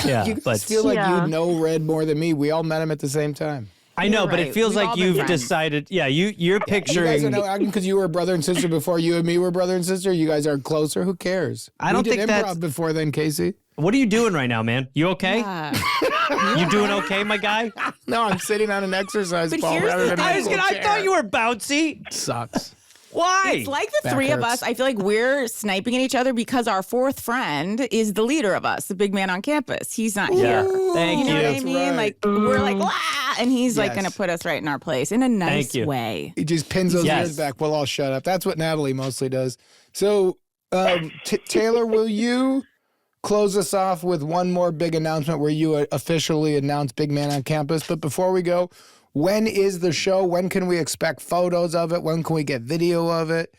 yeah, You but feel like Yeah. you know Red more than me. We all met him at the same time. I know, You're but it right. feels We've like all been you've friends. decided. Yeah, you're You guys picturing. are no because you were brother and sister before you and me were brother and sister. You guys are closer. Who cares? I don't we did think improv that's- before then, Casey. What are you doing right now, man? You okay? You doing okay, my guy? No, I'm sitting on an exercise But ball here's rather the than thing. a I musical thought chair. you were bouncy. Sucks. Why? It's like the Back three of hurts. us. I feel like we're sniping at each other because our fourth friend is the leader of us, the big man on campus. He's not Yeah. here. Thank You know what I That's mean? right. Like we're like, "Wah!" And he's like Yes. going to put us right in our place in a nice Thank you. way. He just pins those Yes. ears back. We'll all shut up. That's what Natalie mostly does. So, Taylor, will you close us off with one more big announcement where you officially announce Big Man on Campus? But before we go, when is the show? When can we expect photos of it? When can we get video of it?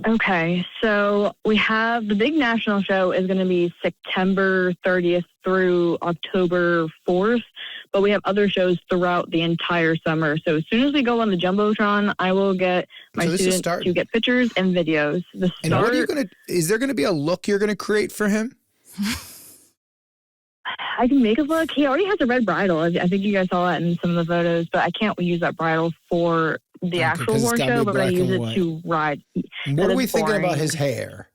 Okay, so we have the big national show is going to be September 30th through October 4th, but we have other shows throughout the entire summer. So as soon as we go on the Jumbotron, I will get my So this is students starting. to get pictures and videos. The And what are you start, gonna? Is there gonna be a look you're gonna create for him? I can make a look. He already has a red bridle. I think you guys saw that in some of the photos, but I can't use that bridle for the Okay, actual 'cause it's horse gotta be show, but I black use and it white. to ride. What That are is we thinking about boring. his hair?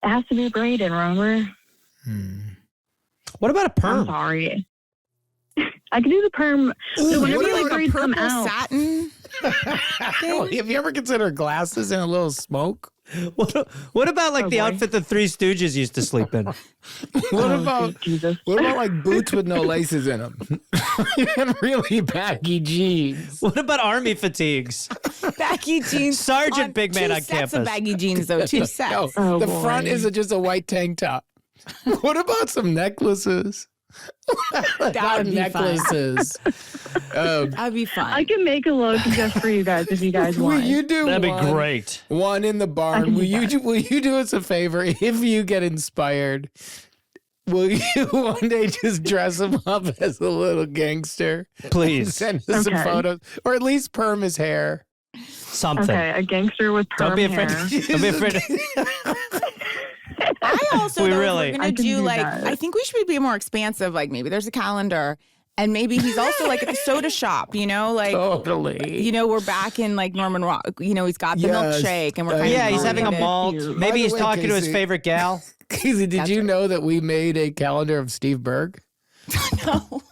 It has to be braided, remember? What about a I'm perm? sorry. I can do the perm. So whenever what the about braids come Purple out, satin. Have you ever considered glasses and a little smoke? What about like Oh, the boy. outfit the Three Stooges used to sleep in? What about Jesus. what about like boots with no laces in them and really baggy jeans? What about army fatigues? Baggy jeans. Sergeant Big Man two on sets campus. of baggy jeans, though. Two sets. No, Oh, the boy. front is just a white tank top. What about some necklaces? That would be fun. necklaces. That'd be fun. I can make a look just for you guys if you guys Will want. you do That'd be one? great. One in the barn. can Will do you that. will you do us a favor if you get inspired? Will you one day just dress him up as a little gangster? Please. Send us some Okay. photos, or at least perm his hair. Something. Okay, a gangster with perm Don't be afraid. hair. Don't be afraid. I also We though, if really- we're I gonna can do do like that. I think we should be more expansive. Like maybe there's a calendar, and maybe he's also like at the soda shop. You know, like Totally. you know we're back in like Norman Rock. You know he's got the Yes. milkshake, and we're kind Yeah, of he's having a calling it. malt. By Maybe the he's way, talking to his Casey- favorite gal. Casey, did you know that we made a calendar of Steve Berg? No.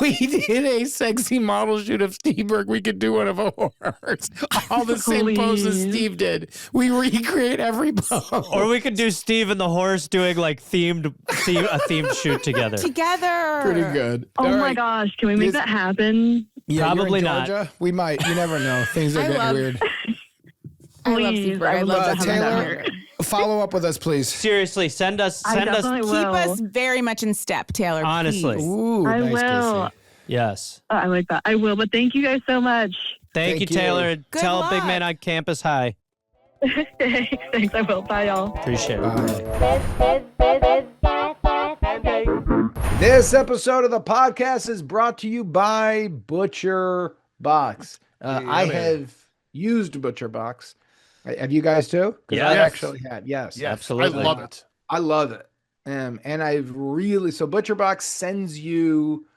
We did a sexy model shoot of Steve Berg. We could do one of a horse. All the same poses Please. Steve did. We recreate every pose. Or we could do Steve and the horse doing like a themed shoot together. Together. Pretty good. Oh All my right. gosh, can we make Yes. that happen? Yeah, you're in Probably not. Georgia? We might. You never know. Things are I getting love- weird. I love Please, Steve Berg. I I would love love to to have have him that here. here. Follow up with us, please. Seriously, send us. I definitely Keep will. us very much in step, Taylor. Honestly. please. Ooh, I nice, will. Casey. Yes. I like that. I will, but thank you guys so much. Thank you, Thank you. Taylor. Good Tell Big luck. Man on campus hi. Thanks, I will. Bye, y'all. Appreciate it. Bye. This episode of the podcast is brought to you by Butcher Box. I have used Butcher Box. Have you guys too? Because I actually had. Yes, absolutely. I love it. I love it. And I've really, so Butcher Box sends you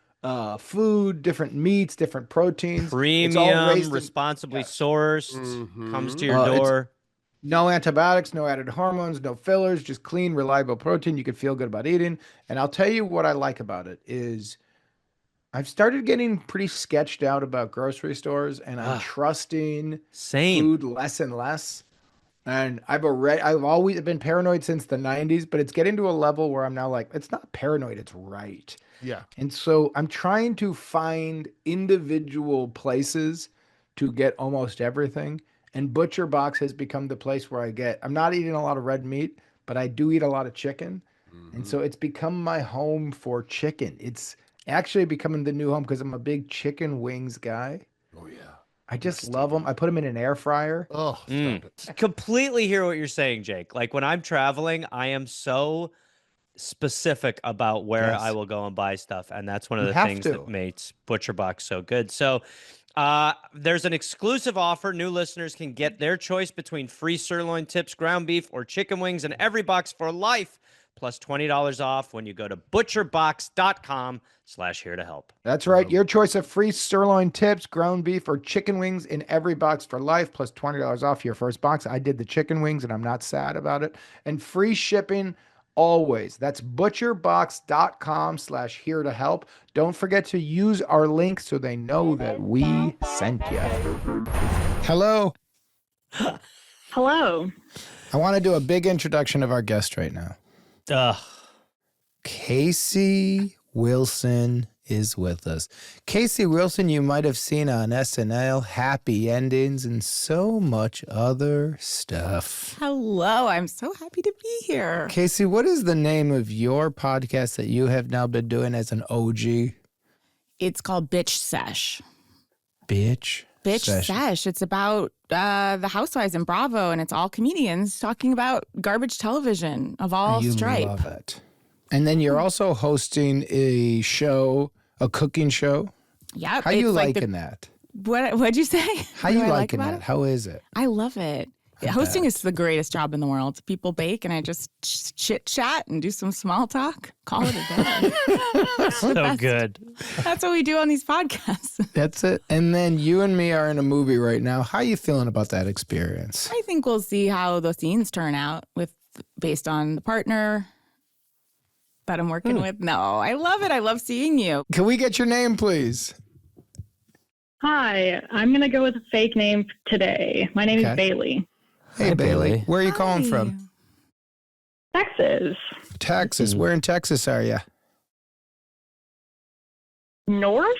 food, different meats, different proteins. Premium, responsibly sourced, comes to your door. No antibiotics, no added hormones, no fillers, just clean, reliable protein you can feel good about eating. And I'll tell you what I like about it is I've started getting pretty sketched out about grocery stores, and I'm trusting food less and less. And I've always been paranoid since the 90s, but it's getting to a level where I'm now like, it's not paranoid, it's right. Yeah. And so I'm trying to find individual places to get almost everything. And Butcher Box has become the place where I'm not eating a lot of red meat, but I do eat a lot of chicken. And so it's become my home for chicken. It's actually becoming the new home because I'm a big chicken wings guy. Oh, yeah. I just love them. I put them in an air fryer. Oh, stop it. Completely hear what you're saying, Jake. Like when I'm traveling, I am so specific about where I will go and buy stuff. And that's one of the things that makes Butcher Box so good. So there's an exclusive offer. New listeners can get their choice between free sirloin tips, ground beef, or chicken wings in every box for life, plus $20 off when you go to butcherbox.com/here to help. That's right. Your choice of free sirloin tips, ground beef, or chicken wings in every box for life, plus $20 off your first box. I did the chicken wings, and I'm not sad about it. And free shipping always. That's butcherbox.com/here to help. Don't forget to use our link so they know that we sent you. Hello. Hello. I want to do a big introduction of our guest right now. Casey Wilson is with us. Casey Wilson, you might have seen on SNL, Happy Endings, and so much other stuff. Hello, I'm so happy to be here. Casey, what is the name of your podcast that you have now been doing as an OG? It's called Bitch Sesh. Bitch Sesh. It's about the housewives in Bravo, and it's all comedians talking about garbage television of all stripe. You love it. And then you're also hosting a show, a cooking show. Yeah. How you liking that? What'd you say? How you liking that? How is it? I love it. Hosting is the greatest job in the world. People bake, and I just chit chat and do some small talk. Call it a day. So good. That's what we do on these podcasts. That's it. And then you and me are in a movie right now. How are you feeling about that experience? I think we'll see how the scenes turn out based on the partner that I'm working with. No, I love it. I love seeing you. Can we get your name, please? Hi. I'm going to go with a fake name today. My name is Bailey. Hey, Hi, Bailey. Where are you calling from? Texas. Texas. Where in Texas are you? North?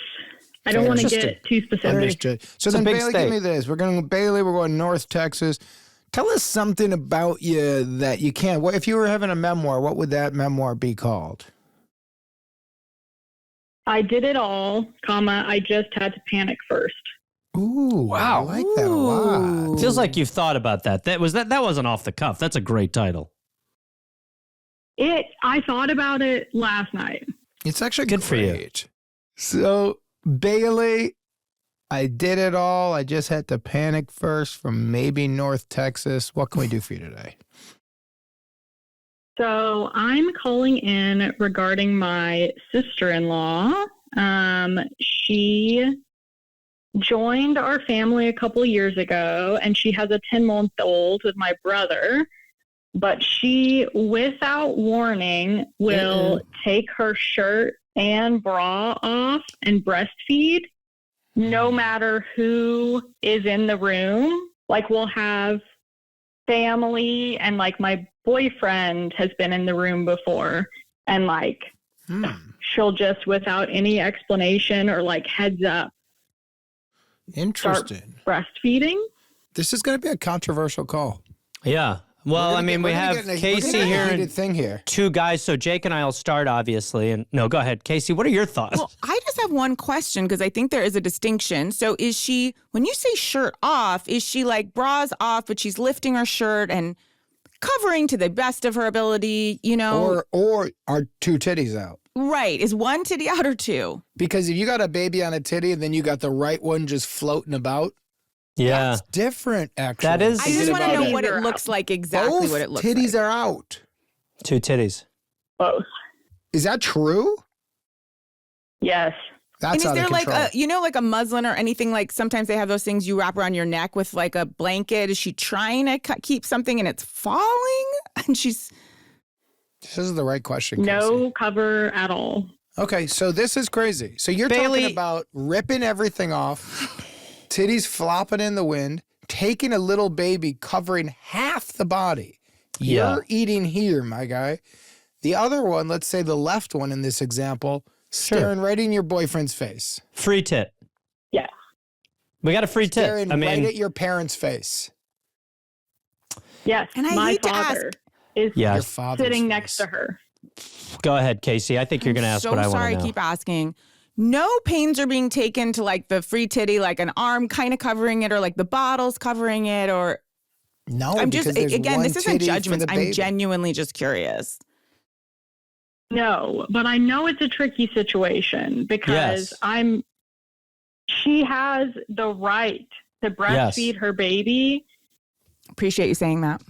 I don't want to get too specific. Understood. So then, Bailey, give me this. We're going North Texas. Tell us something about you that you can't. If you were having a memoir, what would that memoir be called? I did it all, I just had to panic first. Ooh, wow. I like that a lot. Feels like you've thought about that. That wasn't off the cuff. That's a great title. I thought about it last night. It's actually good for you. So, Bailey, I did it all. I just had to panic first from maybe North Texas. What can we do for you today? So I'm calling in regarding my sister-in-law. She joined our family a couple years ago, and she has a 10-month-old with my brother. But she, without warning, will take her shirt and bra off and breastfeed no matter who is in the room. Like, we'll have family, and like my boyfriend has been in the room before, and like she'll just, without any explanation or like heads up, interesting, start breastfeeding. This is going to be a controversial call. Yeah. Well, I mean, we have Casey here and two guys. So Jake and I will start, obviously. And no, go ahead, Casey. What are your thoughts? Well, I just have one question because I think there is a distinction. So is she, when you say shirt off, is she like bras off, but she's lifting her shirt and covering to the best of her ability, you know? Or are two titties out? Right. Is one titty out or two? Because if you got a baby on a titty and then you got the right one just floating about, Yeah. that's different, actually. That is- I just want to Thinking know about what it Both looks like exactly. Both What it looks titties like. are out. 2 titties. Both. Is that true? Yes. That's And is out there of like control. like a muslin or anything, like sometimes they have those things you wrap around your neck with like a blanket? Is she trying to keep something and it's falling? And she's This is the right question, Casey. No cover at all. Okay, so this is crazy. So you're Bailey- talking about ripping everything off, titties flopping in the wind, taking a little baby, covering half the body. Yeah. You're eating here, my guy. The other one, let's say the left one in this example, staring right in your boyfriend's face. Free tit. Yes. We got a free tit. Staring I mean, right at your parents' face. Yes. And I my hate to father is Yeah. Your father's sitting face. next to her. go ahead, Casey. I think you're going to ask so what I sorry. want to know. Keep asking. No pains are being taken to like the free titty, like an arm kind of covering it, or like the bottles covering it, or No, I'm just because there's again, one this isn't titty for judgments. the I'm baby. genuinely just curious. No, but I know it's a tricky situation because Yes. she has the right to breastfeed her baby. Appreciate you saying that.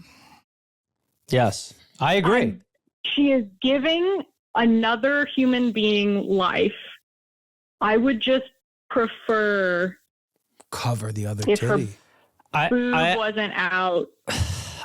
Yes, I agree. She is giving another human being life. I would just prefer Cover the other if her titty. boob I wasn't out.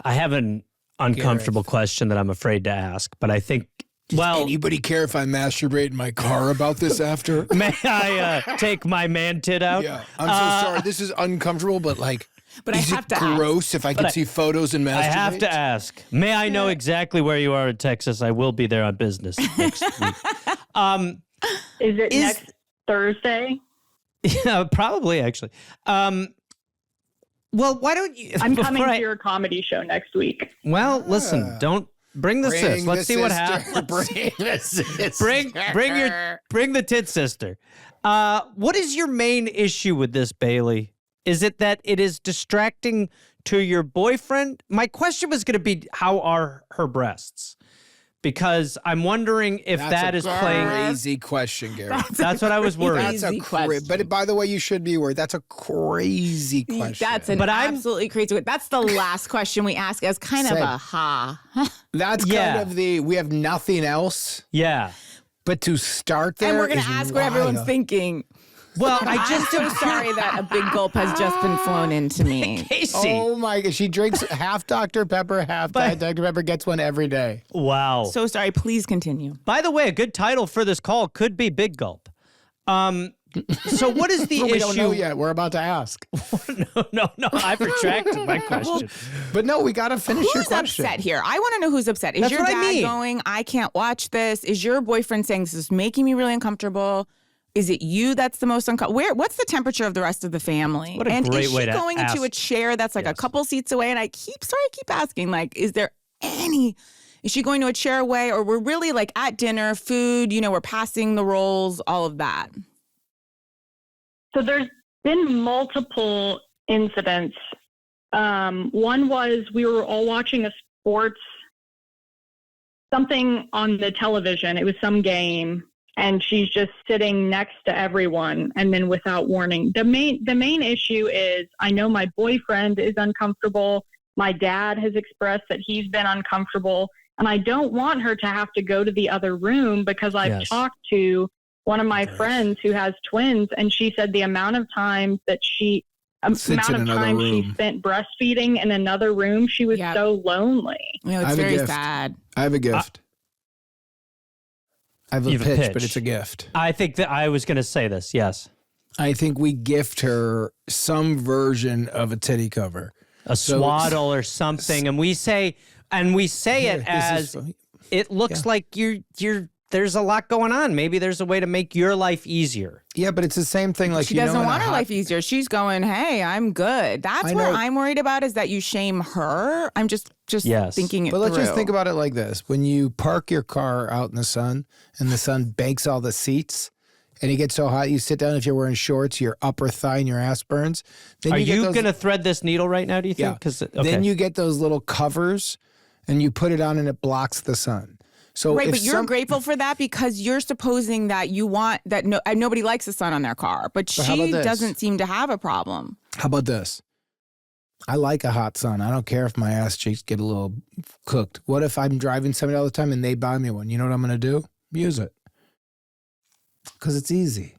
have an uncomfortable question that I'm afraid to ask, but I think, well, Anybody care if I masturbate in my car about this after? may I take my man tit out? Yeah, I'm so sorry. This is uncomfortable, but like, But I is have it to ask. gross if I could see photos and masturbate? I have to ask. May I know exactly where you are in Texas? I will be there on business next week. Is it next Thursday? Yeah, probably actually. Well, why don't you? I'm coming before to your comedy show next week. Well, listen. Don't bring the sis. Bring Let's the see what sister. happens. Bring the sister. Bring the tit sister. What is your main issue with this, Bailey? Is it that it is distracting to your boyfriend? My question was going to be, how are her breasts? Because I'm wondering if that is playing. Crazy question, Gary. That's what I was worried. That's a Crazy question. But by the way, you should be worried. That's a crazy question. That's an But I'm- absolutely crazy. That's the last question we ask as kind of Same. a ha. That's Yeah. kind of we have nothing else Yeah. but to start there. And we're going is to ask what everyone's wild. thinking. Well, I'm just so sorry that a big gulp has just been flown into me. Casey. Oh my God. She drinks half Dr. Pepper, half Diet Dr. Pepper, gets one every day. Wow. So sorry. Please continue. By the way, a good title for this call could be Big Gulp. So what is the But issue? we don't know yet. We're about to ask. No, I've retracted my question. But no, we got to finish your Who's question. upset here? I want to know who's upset. Is That's your what I dad mean. going, I can't watch this? Is your boyfriend saying this is making me really uncomfortable? Is it you that's the most uncomfortable? What's the temperature of the rest of the family? What a and great is she way to going into a ask. chair that's like a Yes. couple seats away? And I keep asking, like, is she going to a chair away, or we're really like at dinner, food, we're passing the rolls, all of that? So there's been multiple incidents. One was we were all watching a something on the television. It was some game, and she's just sitting next to everyone, and then without warning. The main issue is I know my boyfriend is uncomfortable. My dad has expressed that he's been uncomfortable, and I don't want her to have to go to the other room because I've Yes. talked to one of my friends who has twins, and she said the amount of times that she Sits in another she room. spent breastfeeding in another room, she was Yep. so lonely. It's I have a very gift. sad. I have a gift. I have You a have a pitch, pitch. but it's a gift. I think that I was going to say this. Yes. I think we gift her some version of a titty cover. A swaddle or something. And we say Here, it this as is fun. it looks like you're there's a lot going on. Maybe there's a way to make your life easier. Yeah, but it's the same thing. Like She you know, doesn't in a want her hot- life easier. She's going, hey, I'm good. That's I where know. I'm worried about, is that you shame her. I'm just Yes. thinking it But let's just through. think about it like this: when you park your car out in the sun and the sun bakes all the seats, and it gets so hot, you sit down. If you're wearing shorts, your upper thigh and your ass burns. Then Are you get you those- going to thread this needle right now, do you think? Yeah. 'Cause Then you get those little covers, and you put it on, and it blocks the sun. So Right, but you're grateful for that because you're supposing that you want that nobody likes the sun on their car, but how about she this? doesn't seem to have a problem. How about this? I like a hot sun. I don't care if my ass cheeks get a little cooked. What if I'm driving somebody all the time and they buy me one? You know what I'm going to do? Use it. Because it's easy.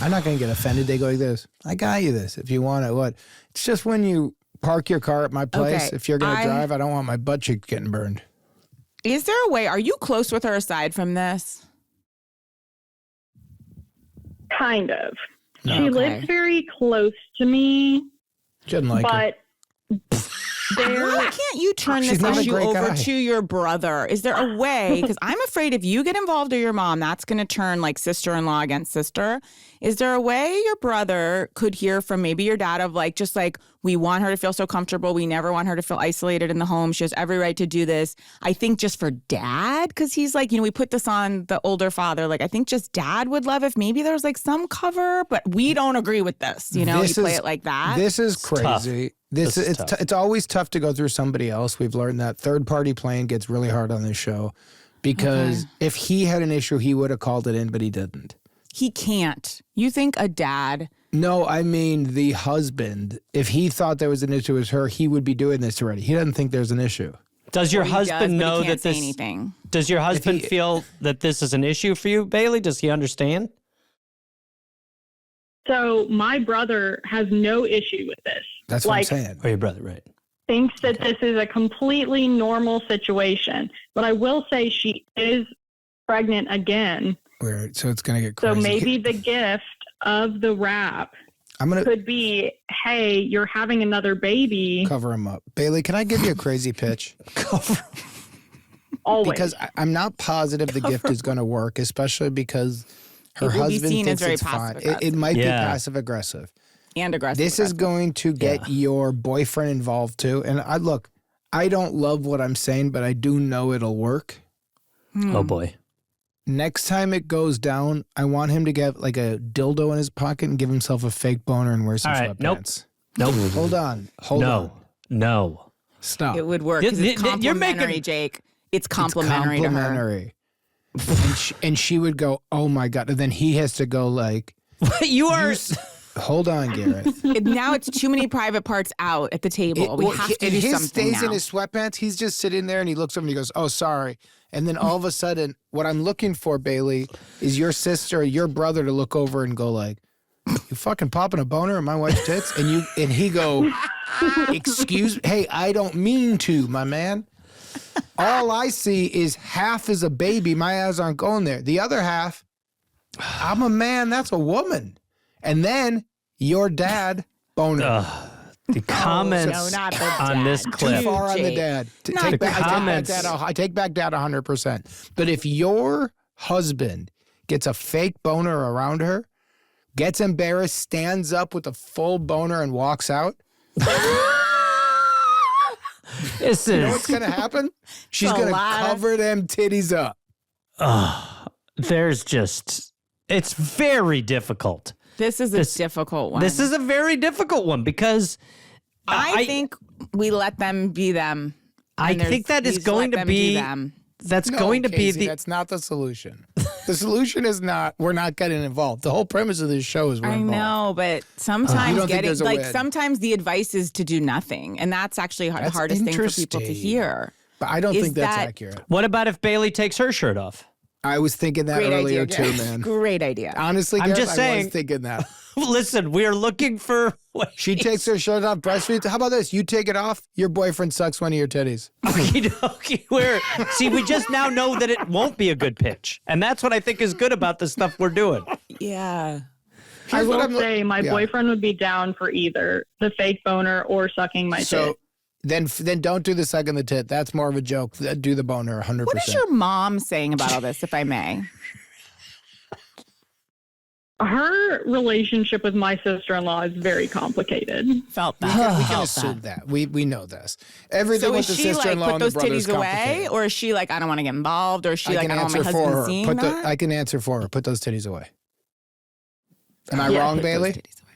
I'm not going to get offended. They go like this. I got you this if you want it. What? It's just when you park your car at my place, Okay, if you're going to drive, I don't want my butt cheeks getting burned. Is there a way? Are you close with her aside from this? Kind of. No. She lives very close to me, Shouldn't like it. but Why can't you turn She's this not a issue great over guy. to your brother? Is there a way? Because I'm afraid if you get involved or your mom, that's going to turn like sister-in-law against sister. Is there a way your brother could hear from maybe your dad of like, just like, we want her to feel so comfortable. We never want her to feel isolated in the home. She has every right to do this. I think just for dad, because he's like, we put this on the older father. Like, I think just dad would love if maybe there's like some cover, but we don't agree with this. You play it like that. This is tough. crazy. Tough. It's always tough to go through somebody else. We've learned that third party playing gets really hard on this show because if he had an issue, he would have called it in, but he didn't. He can't. You think a dad... No, I mean the husband. If he thought there was an issue with her, he would be doing this already. He doesn't think there's an issue. Does your Well, he husband does, but he know can't that say this? anything. Does your husband feel that this is an issue for you, Bailey? Does he understand? so my brother has no issue with this. That's what I'm saying. Or your brother, right? Thinks that this is a completely normal situation. But I will say she is pregnant again. Weird. So it's going to get crazy. So maybe the gift of the wrap could be, hey, you're having another baby. Cover him up. Bailey, can I give you a crazy pitch? Always. Because I'm not positive the gift is going to work, especially because her It will be husband seen as thinks very it's fine. passive-aggressive. It might be Yeah. passive aggressive. And aggressive. This is going to get your boyfriend involved too. And I don't love what I'm saying, but I do know it'll work. Oh boy. Next time it goes down, I want him to get like a dildo in his pocket and give himself a fake boner and wear some All right, sweatpants. Nope. Hold on. Hold on. No. Stop. It would work. 'Cause it's You're making- complimentary, Jake. It's complimentary to her. Complimentary. and she would go, oh my God. And then he has to go like, You are. hold on, Gareth. Now it's too many private parts out at the table. We have to do his something stays now. in his sweatpants. He's just sitting there and he looks over and he goes, oh, sorry. And then all of a sudden, what I'm looking for, Bailey, is your sister or your brother to look over and go like, you fucking popping a boner in my wife's tits? And he go, excuse me. Hey, I don't mean to, my man. All I see is half is a baby. My eyes aren't going there. The other half, I'm a man. That's a woman. And then your dad, boner. The comments no, not the on this dad. clip. Too far on the Jake. dad. Not I take back dad 100%. But if your husband gets a fake boner around her, gets embarrassed, stands up with a full boner and walks out, This you know is. what's going to happen? She's a going to lot of- cover them titties up. There's just. It's very difficult. This is a difficult one. This is a very difficult one because I think we let them be them. I And think that we is just going let to them do be. them. That's No, going to be Casey, the. That's not the solution. The solution is not, we're not getting involved. The whole premise of this show is we're I involved. know, but You sometimes don't think there's a win? sometimes the advice is to do nothing, and that's actually the That's hardest thing for people to interesting. hear. But I don't Is think that's that- accurate. What about if Bailey takes her shirt off? I was thinking that Great earlier idea, too, Gareth. man. Great idea. Honestly, I'm Gareth, just I saying- was thinking that. Listen, we are looking for. She takes her shirt off, breastfeeds. How about this? You take it off, your boyfriend sucks one of your titties. Okay, see, we just now know that it won't be a good pitch, and that's what I think is good about the stuff we're doing. Yeah. I Here's what will I'm- say my yeah. boyfriend would be down for either the fake boner or sucking my So tit. then don't do the suck in the tit. That's more of a joke. Do the boner 100%. What is your mom saying about all this, if I may? Her relationship with my sister-in-law is very complicated. Felt We that. can assume that. We know this. Everything So with is the she like, sister-in-law put and the those brother is titties away? complicated. Or is she like, I don't want to get involved? Or is she I like, can I don't want my answer for husband her. seeing that? I can answer for her. Put those titties away. Am I Yeah. wrong, Put those Bailey? titties away.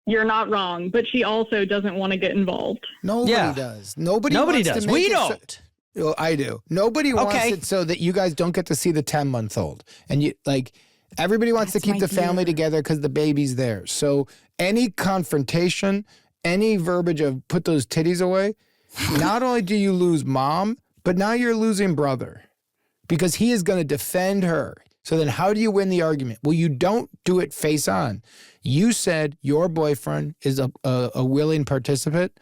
You're not wrong, but she also doesn't want to get involved. Nobody Yeah. does. Nobody Nobody wants does. To make We it don't. Well, I do. Nobody wants Okay. it so that you guys don't get to see the 10-month-old. And you like everybody wants to That's keep my the family fear. together because the baby's there. So any confrontation, any verbiage of put those titties away, not only do you lose mom, but now you're losing brother because he is going to defend her. So then how do you win the argument? Well, you don't do it face on. You said your boyfriend is a willing participant.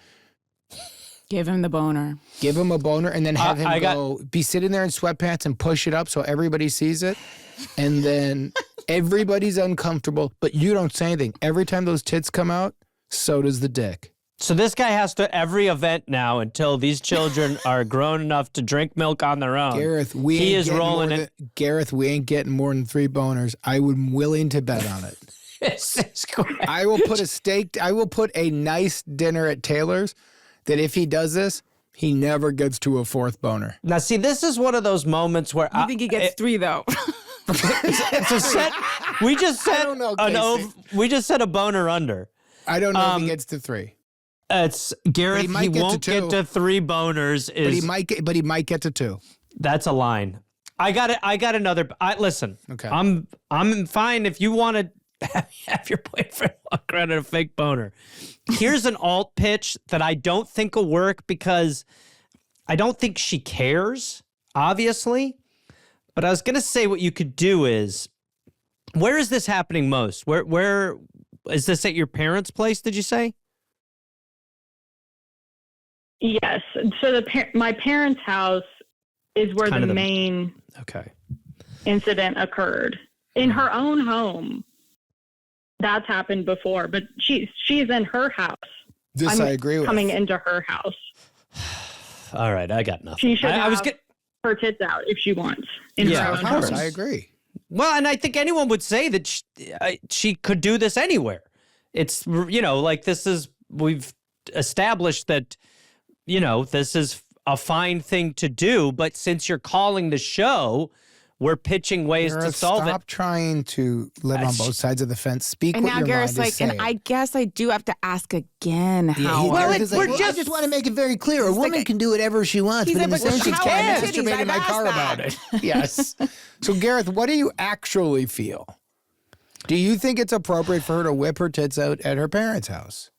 Give him the boner. Give him a boner and then have him be sitting there in sweatpants and push it up so everybody sees it. And then everybody's uncomfortable, but you don't say anything. Every time those tits come out, so does the dick. So this guy has to every event now until these children are grown enough to drink milk on their own. Gareth, Gareth, we ain't getting more than 3 boners. I would willing to bet on it. This is great. I will put a nice dinner at Taylor's that if he does this, he never gets to a 4th boner. Now, see, this is one of those moments where I think he gets 3 though. it's a set. We just set don't know, we just set a boner under. I don't know if he gets to 3. It's Gareth. But he might He get to won't 2. get to 3 boners. But he might get to 2. That's a line. I got it. I got another. Listen. Okay. I'm fine if you want to have your boyfriend walk around in a fake boner. Here's an alt pitch that I don't think will work because I don't think she cares, obviously. But I was gonna say what you could do is, where is this happening most? Where is this at your parents' place? Did you say? Yes. So my parents' house is where Kind the of main Okay. incident occurred. In her own home, that's happened before, but she's in her house. This I agree with. Coming into her house. All right, I got nothing. She should I was have her tits out if she wants. In Yeah, her of own course. home. I agree. Well, and I think anyone would say that she could do this anywhere. It's, like we've established that, this is a fine thing to do. But since you're calling the show, we're pitching ways to solve Stop trying to live on both sides of the fence. Speak And what now your Gareth's mind is saying. and I guess I do have to ask again how. Gareth is like, I just want to make it very clear. A woman can do whatever she wants, He's but in the like, same she how can't are the titties? masturbate in my I've car asked about that. it. Yes. So, Gareth, what do you actually feel? Do you think it's appropriate for her to whip her tits out at her parents' house?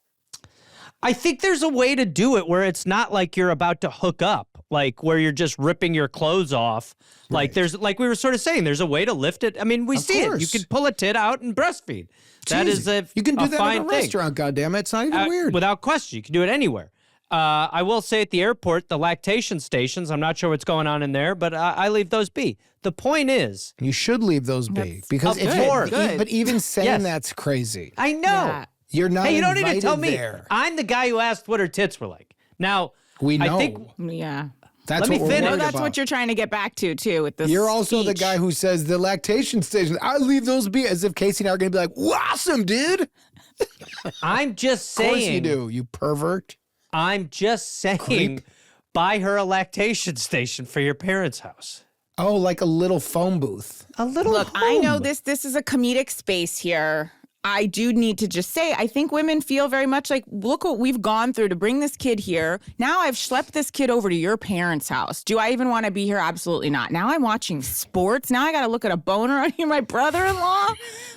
I think there's a way to do it where it's not like you're about to hook up, like where you're just ripping your clothes off. Like we were sort of saying, there's a way to lift it. I mean, we see it. You can pull a tit out and breastfeed. That is you can do that fine at a thing. restaurant, goddammit. It's not even weird. Without question, you can do it anywhere. I will say at the airport, the lactation stations, I'm not sure what's going on in there, but I leave those be. The point is, You should leave those be because Of if course. but even saying Yes. that's crazy. I know. Yeah. You're not Hey, you don't need to invited tell me. there. I'm the guy who asked what her tits were like. Now, We know. I think Yeah. That's Let me what we're finish. worried Well, that's about. what you're trying to get back to too with this. You're also the speech. guy who says the lactation station. I leave those be as if Casey and I are going to be like, awesome, dude. I'm just Of course you saying. do, you pervert. I'm just saying. Creep. Buy her a lactation station for your parents' house. Oh, like a little phone booth. A little. Look, I know home. this is a comedic space here. I do need to just say, I think women feel very much like, look what we've gone through to bring this kid here. Now I've schlepped this kid over to your parents' house. Do I even want to be here? Absolutely not. Now I'm watching sports. Now I got to look at a boner on my brother-in-law.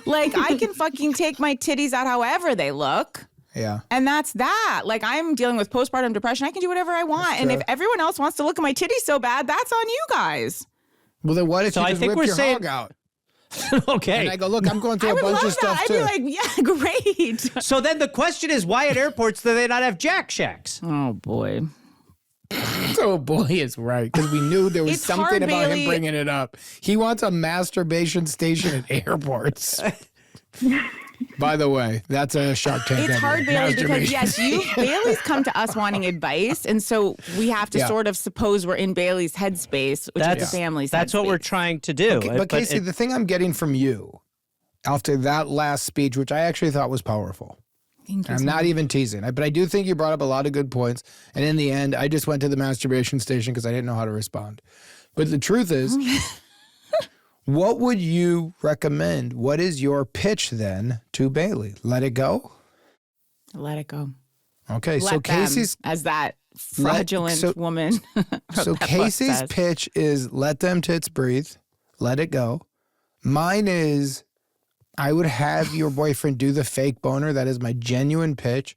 Like, I can fucking take my titties out however they look. Yeah. And that's that. Like, I'm dealing with postpartum depression. I can do whatever I want. And if everyone else wants to look at my titties so bad, that's on you guys. Well, then what if So you I just think whip we're your saying- hog out? Okay. And I go, look, I'm going I through a would bunch love of stuff that. too. I'd be like, yeah, great. So then the question is, why at airports do they not have Jack Shacks? Oh, boy. Oh boy, is right because we knew there was It's something hard, about Bailey. him bringing it up. He wants a masturbation station at airports. By the way, that's a Shark Tank. It's idea. hard, Bailey, because Masturbation. Bailey's come to us wanting advice, and so we have to Yeah. sort of suppose we're in Bailey's headspace, which is the family's That's what we're headspace. trying to do. But Casey, the thing I'm getting from you after that last speech, which I actually thought was powerful. Thank you I'm so not much. even teasing, but I do think you brought up a lot of good points. And in the end, I just went to the masturbation station because I didn't know how to respond. But the truth is, what would you recommend? What is your pitch then to Bailey? Let it go? Let it go. Okay, so Let them Casey's as that fraudulent woman. So Casey's pitch is let them tits breathe, let it go. Mine is I would have your boyfriend do the fake boner. That is my genuine pitch.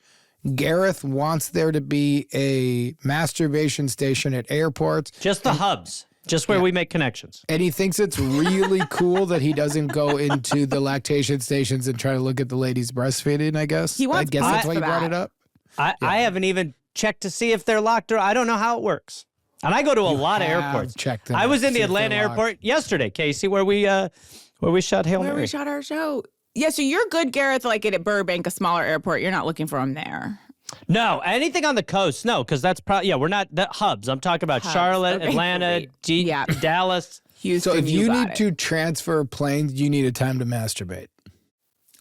Gareth wants there to be a masturbation station at airports. Just the hubs. Just where we make connections. And he thinks it's really cool that he doesn't go into the lactation stations and try to look at the ladies breastfeeding, I guess. He wants I guess that's why you brought it up. I haven't even checked to see if they're locked or I don't know how it works. And I go to a lot of airports. Checked them I was in the see if they're Atlanta locked. airport yesterday, Casey, where we shot Hail Where Mary. we shot our show. Yeah, so you're good, Gareth, like at Burbank, a smaller airport. You're not looking for him there. No, anything on the coast, no, because that's probably, we're not, the hubs. I'm talking about Hubs. Charlotte, Okay, Atlanta, great. Dallas. Houston, So if you got need it. to transfer planes, you need a time to masturbate.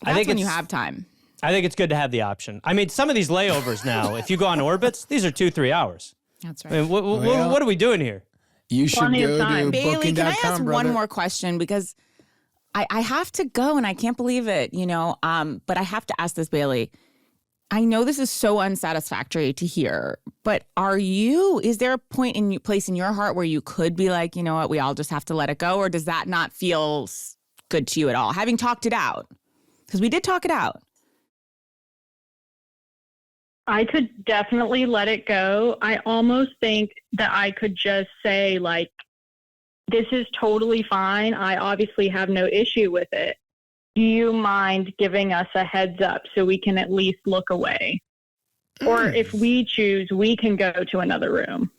That's think when you it's- have time. I think it's good to have the option. I mean, some of these layovers now, if you go on orbits, these are 2-3 hours. That's I right. mean, what are we doing here? You should Plenty of go time. to Bailey, can I ask booking.com, one brother. more question? Because I have to go and I can't believe it, but I have to ask this, Bailey. I know this is so unsatisfactory to hear, but is there a place in your heart where you could be like, you know what, we all just have to let it go? Or does that not feel good to you at all? Having talked it out, because we did talk it out. I could definitely let it go. I almost think that I could just say, like, this is totally fine. I obviously have no issue with it. Do you mind giving us a heads up so we can at least look away? Or if we choose, we can go to another room.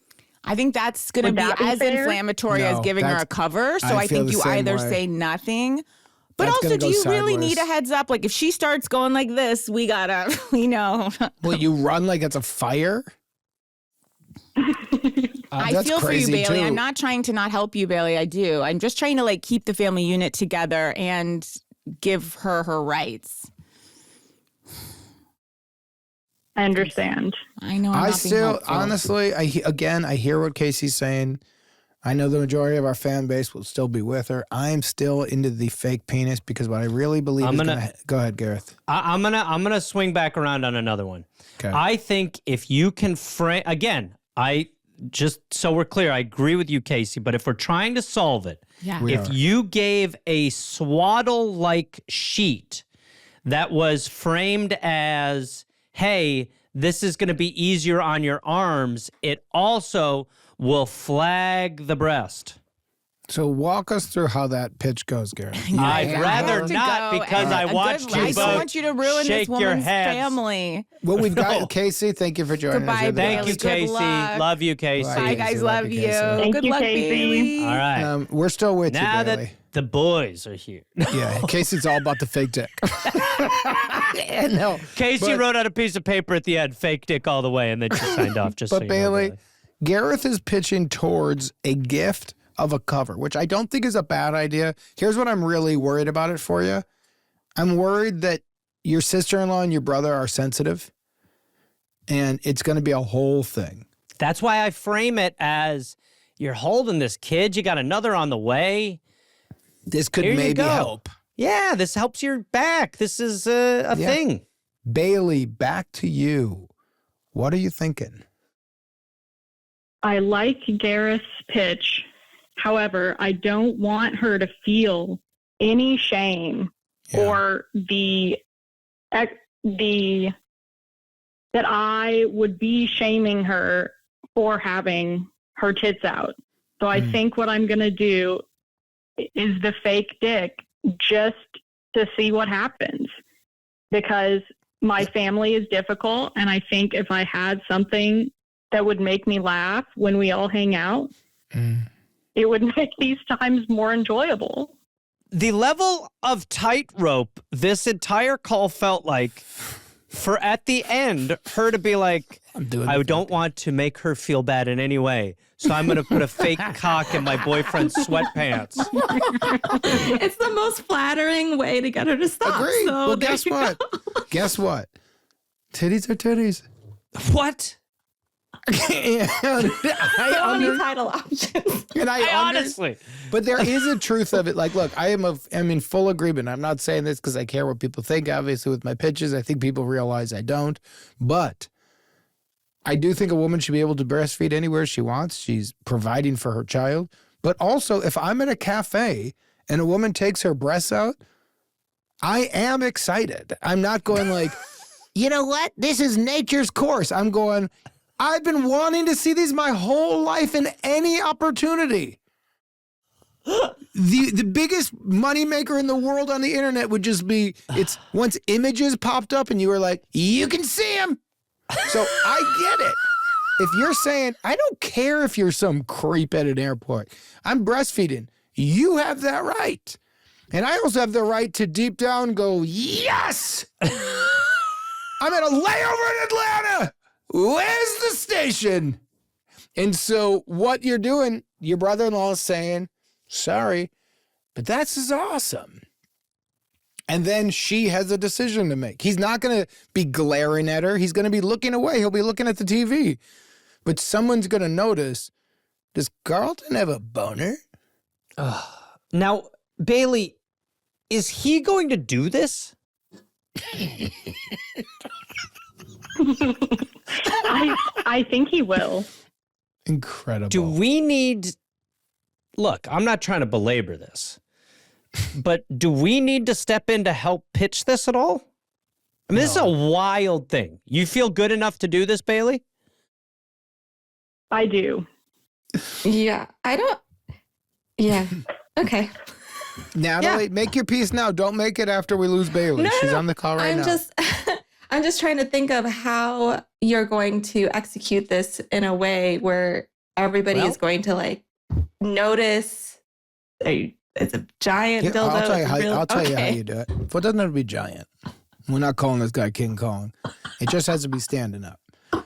I think that's going to Would be that be as fair? inflammatory No, as giving her that's- a cover. So I I feel think the you same either way. say nothing. But That's also, gonna do go you really sideways. need a heads up? Like if she starts going like this, we gotta, Will you run like it's a fire? I That's feel for you, crazy, Bailey. too. I'm not trying to not help you, Bailey. I do. I'm just trying to like keep the family unit together and give her her rights. I understand. I know. I'm I not being still, helpful. honestly, I hear what Casey's saying. I know the majority of our fan base will still be with her. I'm still into the fake penis because what I really believe is gonna go ahead, Gareth. I'm gonna swing back around on another one. Okay. I think if you can frame again, I just so we're clear, I agree with you, Casey. But if we're trying to solve it, Yeah. if you gave a swaddle-like sheet that was framed as, "Hey, this is going to be easier on your arms," it also will flag the breast. So walk us through how that pitch goes, Gareth. I'd I rather have to not go, because and I a watched good- you I both don't want you to ruin shake this your woman's heads. family. Well, we've got Casey. Thank you for joining Goodbye, us. here Thank today. you, Bailey, good Casey. luck. Love you, Casey. Bye, Bye, Casey. guys. Love Love you, you. Casey. Thank Good you, luck, Casey. Bailey. All right. We're still with Now you, Bailey. that the boys are here. Yeah, Casey's all about the fake dick. No, Casey but- wrote out a piece of paper at the end, fake dick all the way, and then she signed off. Just so But you know, Bailey, Gareth is pitching towards a gift of a cover, which I don't think is a bad idea. Here's what I'm really worried about it for you. I'm worried that your sister-in-law and your brother are sensitive, and it's going to be a whole thing. That's why I frame it as you're holding this kid. You got another on the way. This could Here you maybe go. help. Yeah, this helps your back. This is a Yeah. thing. Bailey, back to you. What are you thinking? I like Gareth's pitch. However, I don't want her to feel any shame or that I would be shaming her for having her tits out. So I think what I'm going to do is the fake dick just to see what happens, because my family is difficult. And I think if I had something that would make me laugh when we all hang out, it would make these times more enjoyable. The level of tightrope this entire call felt like, for at the end, her to be like, I don't want to make her feel bad in any way, so I'm going to put a fake cock in my boyfriend's sweatpants. It's the most flattering way to get her to stop. Agreed. So Well, there guess you what? go. Guess what? Titties are titties. What? And So many title options. and I Honestly. But there is a truth of it. Like, look, I'm in full agreement. I'm not saying this because I care what people think. Obviously, with my pitches, I think people realize I don't. But I do think a woman should be able to breastfeed anywhere she wants. She's providing for her child. But also, if I'm at a cafe and a woman takes her breasts out, I am excited. I'm not going like, you know what? This is nature's course. I'm going, I've been wanting to see these my whole life in any opportunity. The biggest moneymaker in the world on the internet would just be, it's once images popped up and you were like, you can see them. So I get it. If you're saying, I don't care if you're some creep at an airport, I'm breastfeeding, you have that right. And I also have the right to deep down go, yes! I'm at a layover in Atlanta. Where's the station? And so what you're doing, your brother-in-law is saying, sorry, but that's just awesome. And then she has a decision to make. He's not going to be glaring at her. He's going to be looking away. He'll be looking at the TV. But someone's going to notice, does Carlton have a boner? Now, Bailey, is he going to do this? I think he will. Incredible. Do we need... Look, I'm not trying to belabor this, but do we need to step in to help pitch this at all? I mean, this is a wild thing. You feel good enough to do this, Bailey? I do. Yeah, I don't. Yeah. Okay. Natalie, make your piece now. Don't make it after we lose Bailey. She's on the call right now. I'm just trying to think of how you're going to execute this in a way where everybody is going to like notice. It's a giant dildo. I'll tell you how you do it. Well, it doesn't have to be giant. We're not calling this guy King Kong. It just has to be standing up.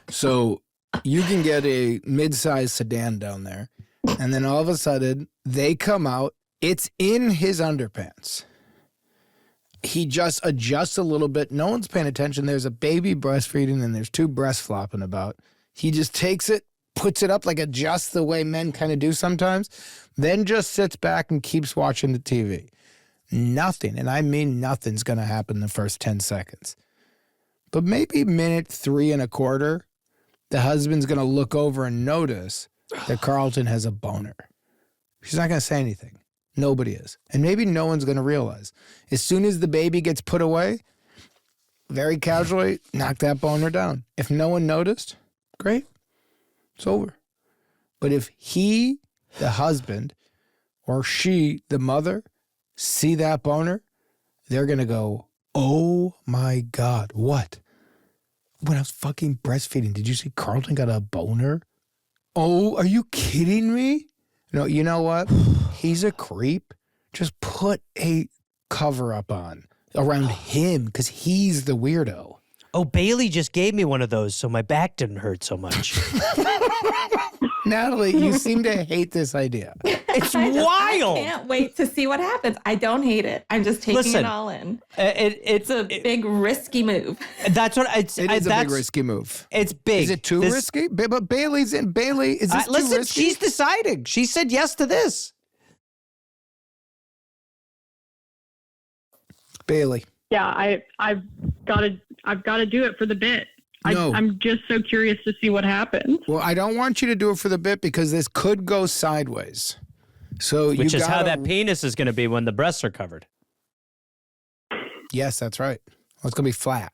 So you can get a mid-sized sedan down there, and then all of a sudden they come out. It's in his underpants. He just adjusts a little bit. No one's paying attention. There's a baby breastfeeding, and there's two breasts flopping about. He just takes it, puts it up, like adjusts the way men kind of do sometimes, then just sits back and keeps watching the TV. Nothing, and I mean nothing's going to happen in the first 10 seconds. But maybe minute 3 1/4, the husband's going to look over and notice that Carlton has a boner. She's not going to say anything. Nobody is. And maybe no one's going to realize. As soon as the baby gets put away, very casually, knock that boner down. If no one noticed, great. It's over. But if he, the husband, or she, the mother, see that boner, they're going to go, oh my God, what? When I was fucking breastfeeding, did you see Carlton got a boner? Oh, are you kidding me? No, you know what? He's a creep. Just put a cover up on around him because he's the weirdo. Oh, Bailey just gave me one of those, so my back didn't hurt so much. Natalie, you seem to hate this idea. It's wild. I can't wait to see what happens. I don't hate it. I'm just taking it all in. It's a big risky move. That's what it is. A big risky move. It's big. Is it too risky? But Bailey's in. Bailey, is this too risky? She's deciding. She said yes to this. Bailey. Yeah, I've got to do it for the bit. No. I'm just so curious to see what happens. Well, I don't want you to do it for the bit because this could go sideways. So Which is how that penis is going to be when the breasts are covered. Yes, that's right. Well, it's going to be flat.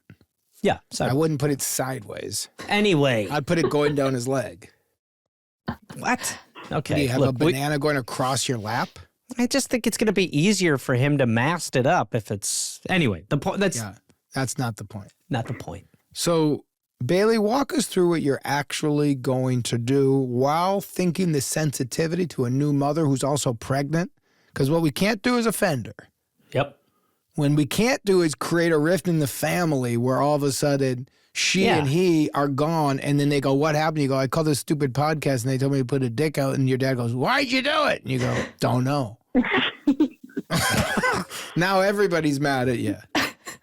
Yeah. Sorry. I wouldn't put it sideways. Anyway. I'd put it going down his leg. What? Okay. Do you have a banana going across your lap? I just think it's going to be easier for him to mast it up if it's... Anyway, the point... That's not the point. Not the point. So, Bailey, walk us through what you're actually going to do while thinking the sensitivity to a new mother who's also pregnant. Because what we can't do is offend her. Yep. When we can't do is create a rift in the family where all of a sudden she and he are gone and then they go, what happened? You go, I called this stupid podcast and they told me to put a dick out, and your dad goes, why'd you do it? And you go, don't know. Now everybody's mad at you.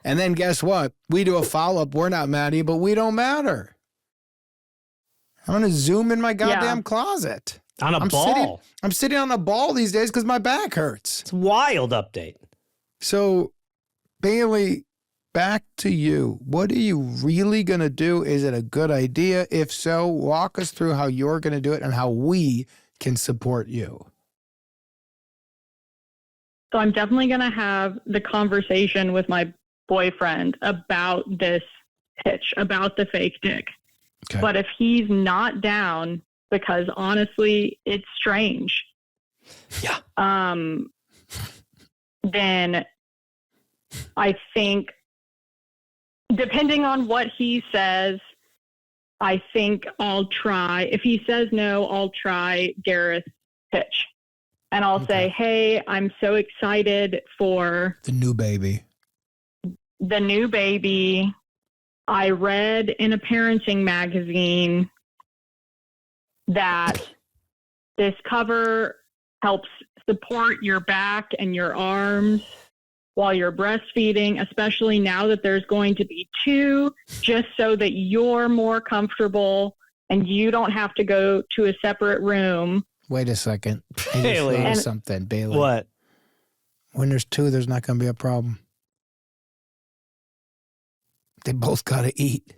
And then guess what? We do a follow-up. We're not mad at you, but we don't matter. I'm going to Zoom in my goddamn closet. On a ball. I'm sitting on a ball these days because my back hurts. It's a wild update. So, Bailey, back to you. What are you really going to do? Is it a good idea? If so, walk us through how you're going to do it and how we can support you. So I'm definitely going to have the conversation with my boyfriend about this pitch, about the fake dick. Okay. But if he's not down, because honestly, it's strange. Yeah. Then I think, depending on what he says, I think I'll try. If he says no, I'll try Gareth's pitch. And I'll say, hey, I'm so excited for the new baby. I read in a parenting magazine that this cover helps support your back and your arms while you're breastfeeding, especially now that there's going to be 2, just so that you're more comfortable and you don't have to go to a separate room. Wait a second. I Bailey. just noticed something, Bailey. What? When there's 2, there's not going to be a problem. They both got to eat.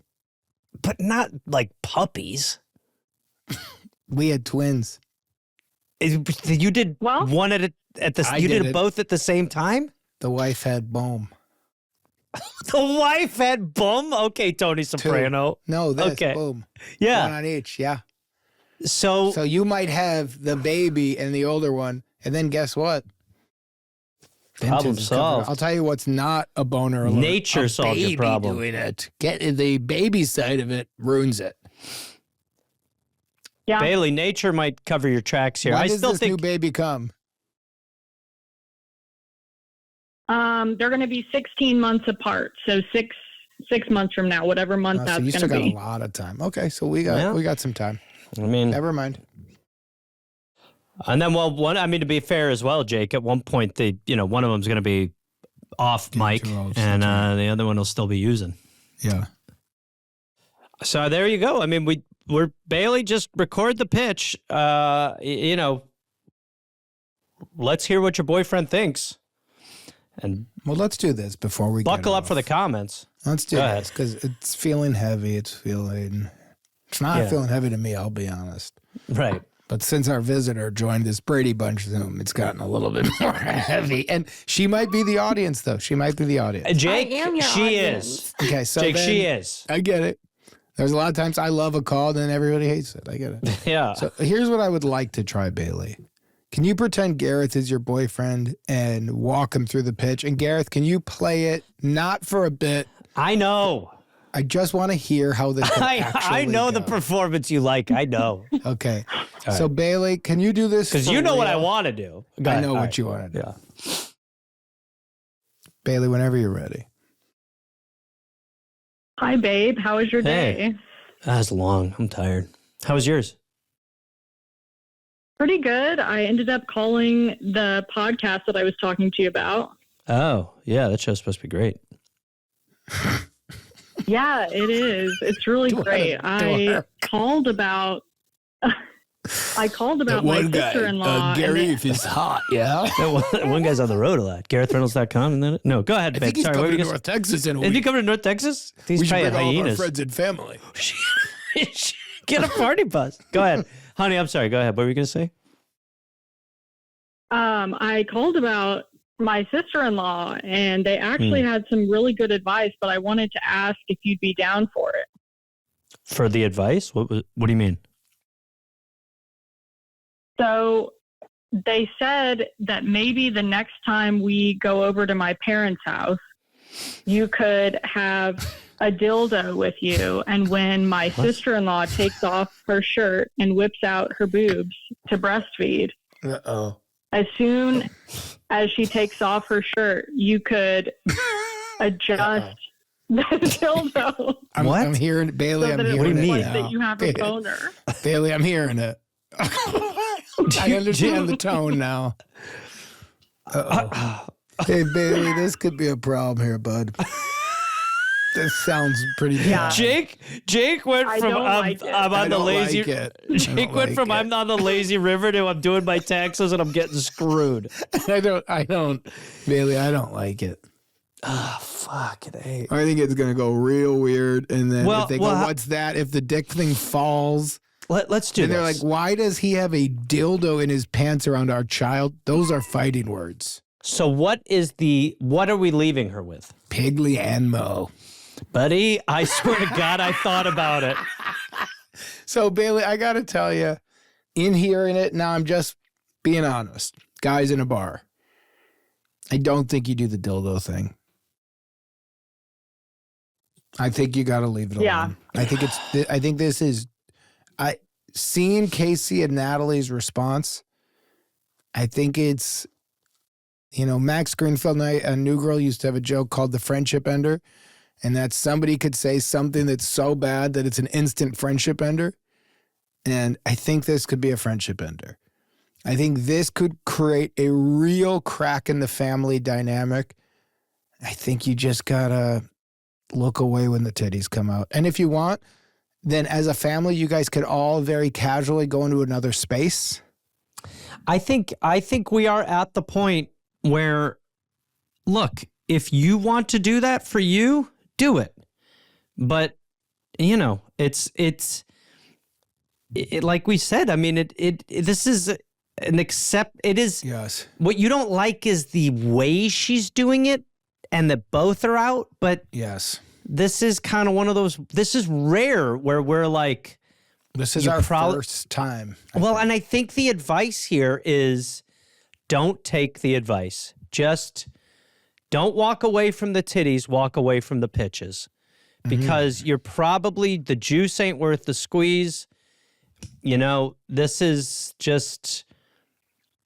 But not like puppies. We had twins. You did one at the. You did it both at the same time. The wife had boom. The wife had boom. Okay, Tony Soprano. 2. No, this boom. Yeah, one on each. Yeah. So you might have the baby and the older one, and then guess what? Problem solved. I'll tell you what's not a boner alert. Nature solves your problem. Doing it. Get the baby side of it ruins it. Yeah. Bailey, nature might cover your tracks here. When I does still this think new baby come? They're going to be 16 months apart. So six months from now, whatever month that's going to be. So you still got a lot of time. Okay, so we got some time. I mean, never mind. And then, to be fair as well, Jake, at one point, one of them's going to be off mic and the other one will still be using. Yeah. So there you go. I mean, we're Bailey, just record the pitch. Let's hear what your boifriend thinks. And let's do this before we buckle up for the comments. Let's do this because it's feeling heavy. It's not feeling heavy to me, I'll be honest. Right. But since our visitor joined this Brady Bunch Zoom, it's gotten a little bit more heavy. And she might be the audience, though. She might be the audience. Jake, I am your she audience. is. Okay, so Jake, she is. I get it. There's a lot of times I love a call, then everybody hates it. I get it. Yeah. So here's what I would like to try, Bailey. Can you pretend Gareth is your boyfriend and walk him through the pitch? And Gareth, can you play it not for a bit? I know. I just want to hear how this I know the performance you like. I know. Okay. So Bailey, can you do this? Because you know what I want to do. I know what you want to do. Yeah. Bailey, whenever you're ready. Hi, babe. How was your day? That was long. I'm tired. How was yours? Pretty good. I ended up calling the podcast that I was talking to you about. Oh, yeah. That show's supposed to be great. Yeah, it is. It's really great. I called about my sister-in-law. Gareth is hot, yeah? One guy's on the road a lot. GarethReynolds.com. No, go ahead, babe. Sorry, what were you to North Texas in a week. Did you come to North Texas? We should bring all of our hyenas. friends and family. Get a party bus. Go ahead. Honey, I'm sorry. Go ahead. What were you going to say? I called about my sister-in-law, and they actually had some really good advice, but I wanted to ask if you'd be down for it. For the advice? What do you mean? So they said that maybe the next time we go over to my parents' house, you could have a dildo with you. And when my sister-in-law takes off her shirt and whips out her boobs to breastfeed, as soon as she takes off her shirt, you could adjust the dildo. I'm hearing it, Bailey. So I'm hearing it. That you have a boner. Bailey, I'm hearing it. I understand the tone now. Hey, Bailey, this could be a problem here, bud. This sounds pretty bad. Jake went from I'm on the lazy. Jake went from I'm on the lazy river to I'm doing my taxes and I'm getting screwed. I don't, Bailey. I don't like it. Oh, fuck it. I think it's going to go real weird. And then if they go, what's that? If the dick thing falls. Let's do this. And they're like, why does he have a dildo in his pants around our child? Those are fighting words. So what are we leaving her with? Piggly and Mo. Buddy, I swear to God, I thought about it. So, Bailey, I got to tell you, in hearing it, now I'm just being honest. Guys in a bar, I don't think you do the dildo thing. I think you got to leave it alone. I think this is, seeing Casey and Natalie's response, I think it's, Max Greenfield and a New Girl used to have a joke called the friendship ender. And that somebody could say something that's so bad that it's an instant friendship ender. And I think this could be a friendship ender. I think this could create a real crack in the family dynamic. I think you just gotta look away when the titties come out. And if you want, then as a family, you guys could all very casually go into another space. I think we are at the point where, look, if you want to do that for you, do it. But, it's like we said, I mean, this is Yes. What you don't like is the way she's doing it and that both are out. But yes, this is kind of one of those, this is rare where we're like, this is our first time. And I think the advice here is don't take the advice. Just don't walk away from the titties, walk away from the pitches. Because you're probably, the juice ain't worth the squeeze. This is just,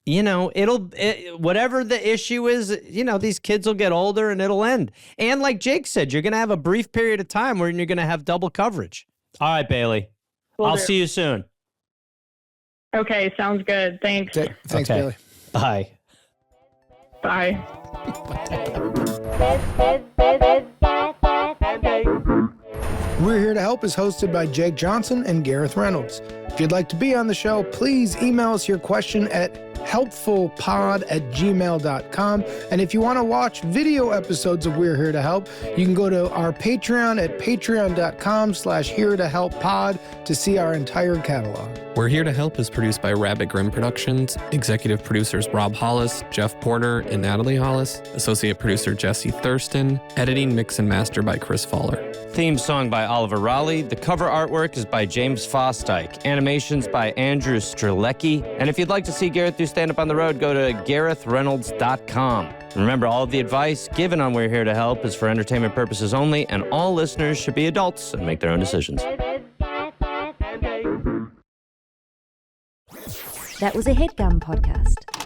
whatever the issue is, these kids will get older and it'll end. And like Jake said, you're going to have a brief period of time where you're going to have double coverage. All right, Bailey. I'll see you soon. Okay, sounds good. Thanks. Thanks, Bailey. Bye. Bye. We're Here to Help is hosted by Jake Johnson and Gareth Reynolds. If you'd like to be on the show, please email us your question at helpfulpod@gmail.com. And if you want to watch video episodes of We're Here to Help, you can go to our Patreon at patreon.com/heretohelppod to see our entire catalog. We're Here to Help is produced by Rabbit Grimm Productions, executive producers Rob Hollis, Jeff Porter, and Natalie Hollis, associate producer Jesse Thurston, editing, mix, and master by Chris Fowler. Theme song by Oliver Raleigh. The cover artwork is by James Fosdyke. Animations by Andrew Strelecki. And if you'd like to see Gareth do stand-up on the road, go to GarethReynolds.com. Remember, all of the advice given on We're Here to Help is for entertainment purposes only, and all listeners should be adults and make their own decisions. That was a HeadGum podcast.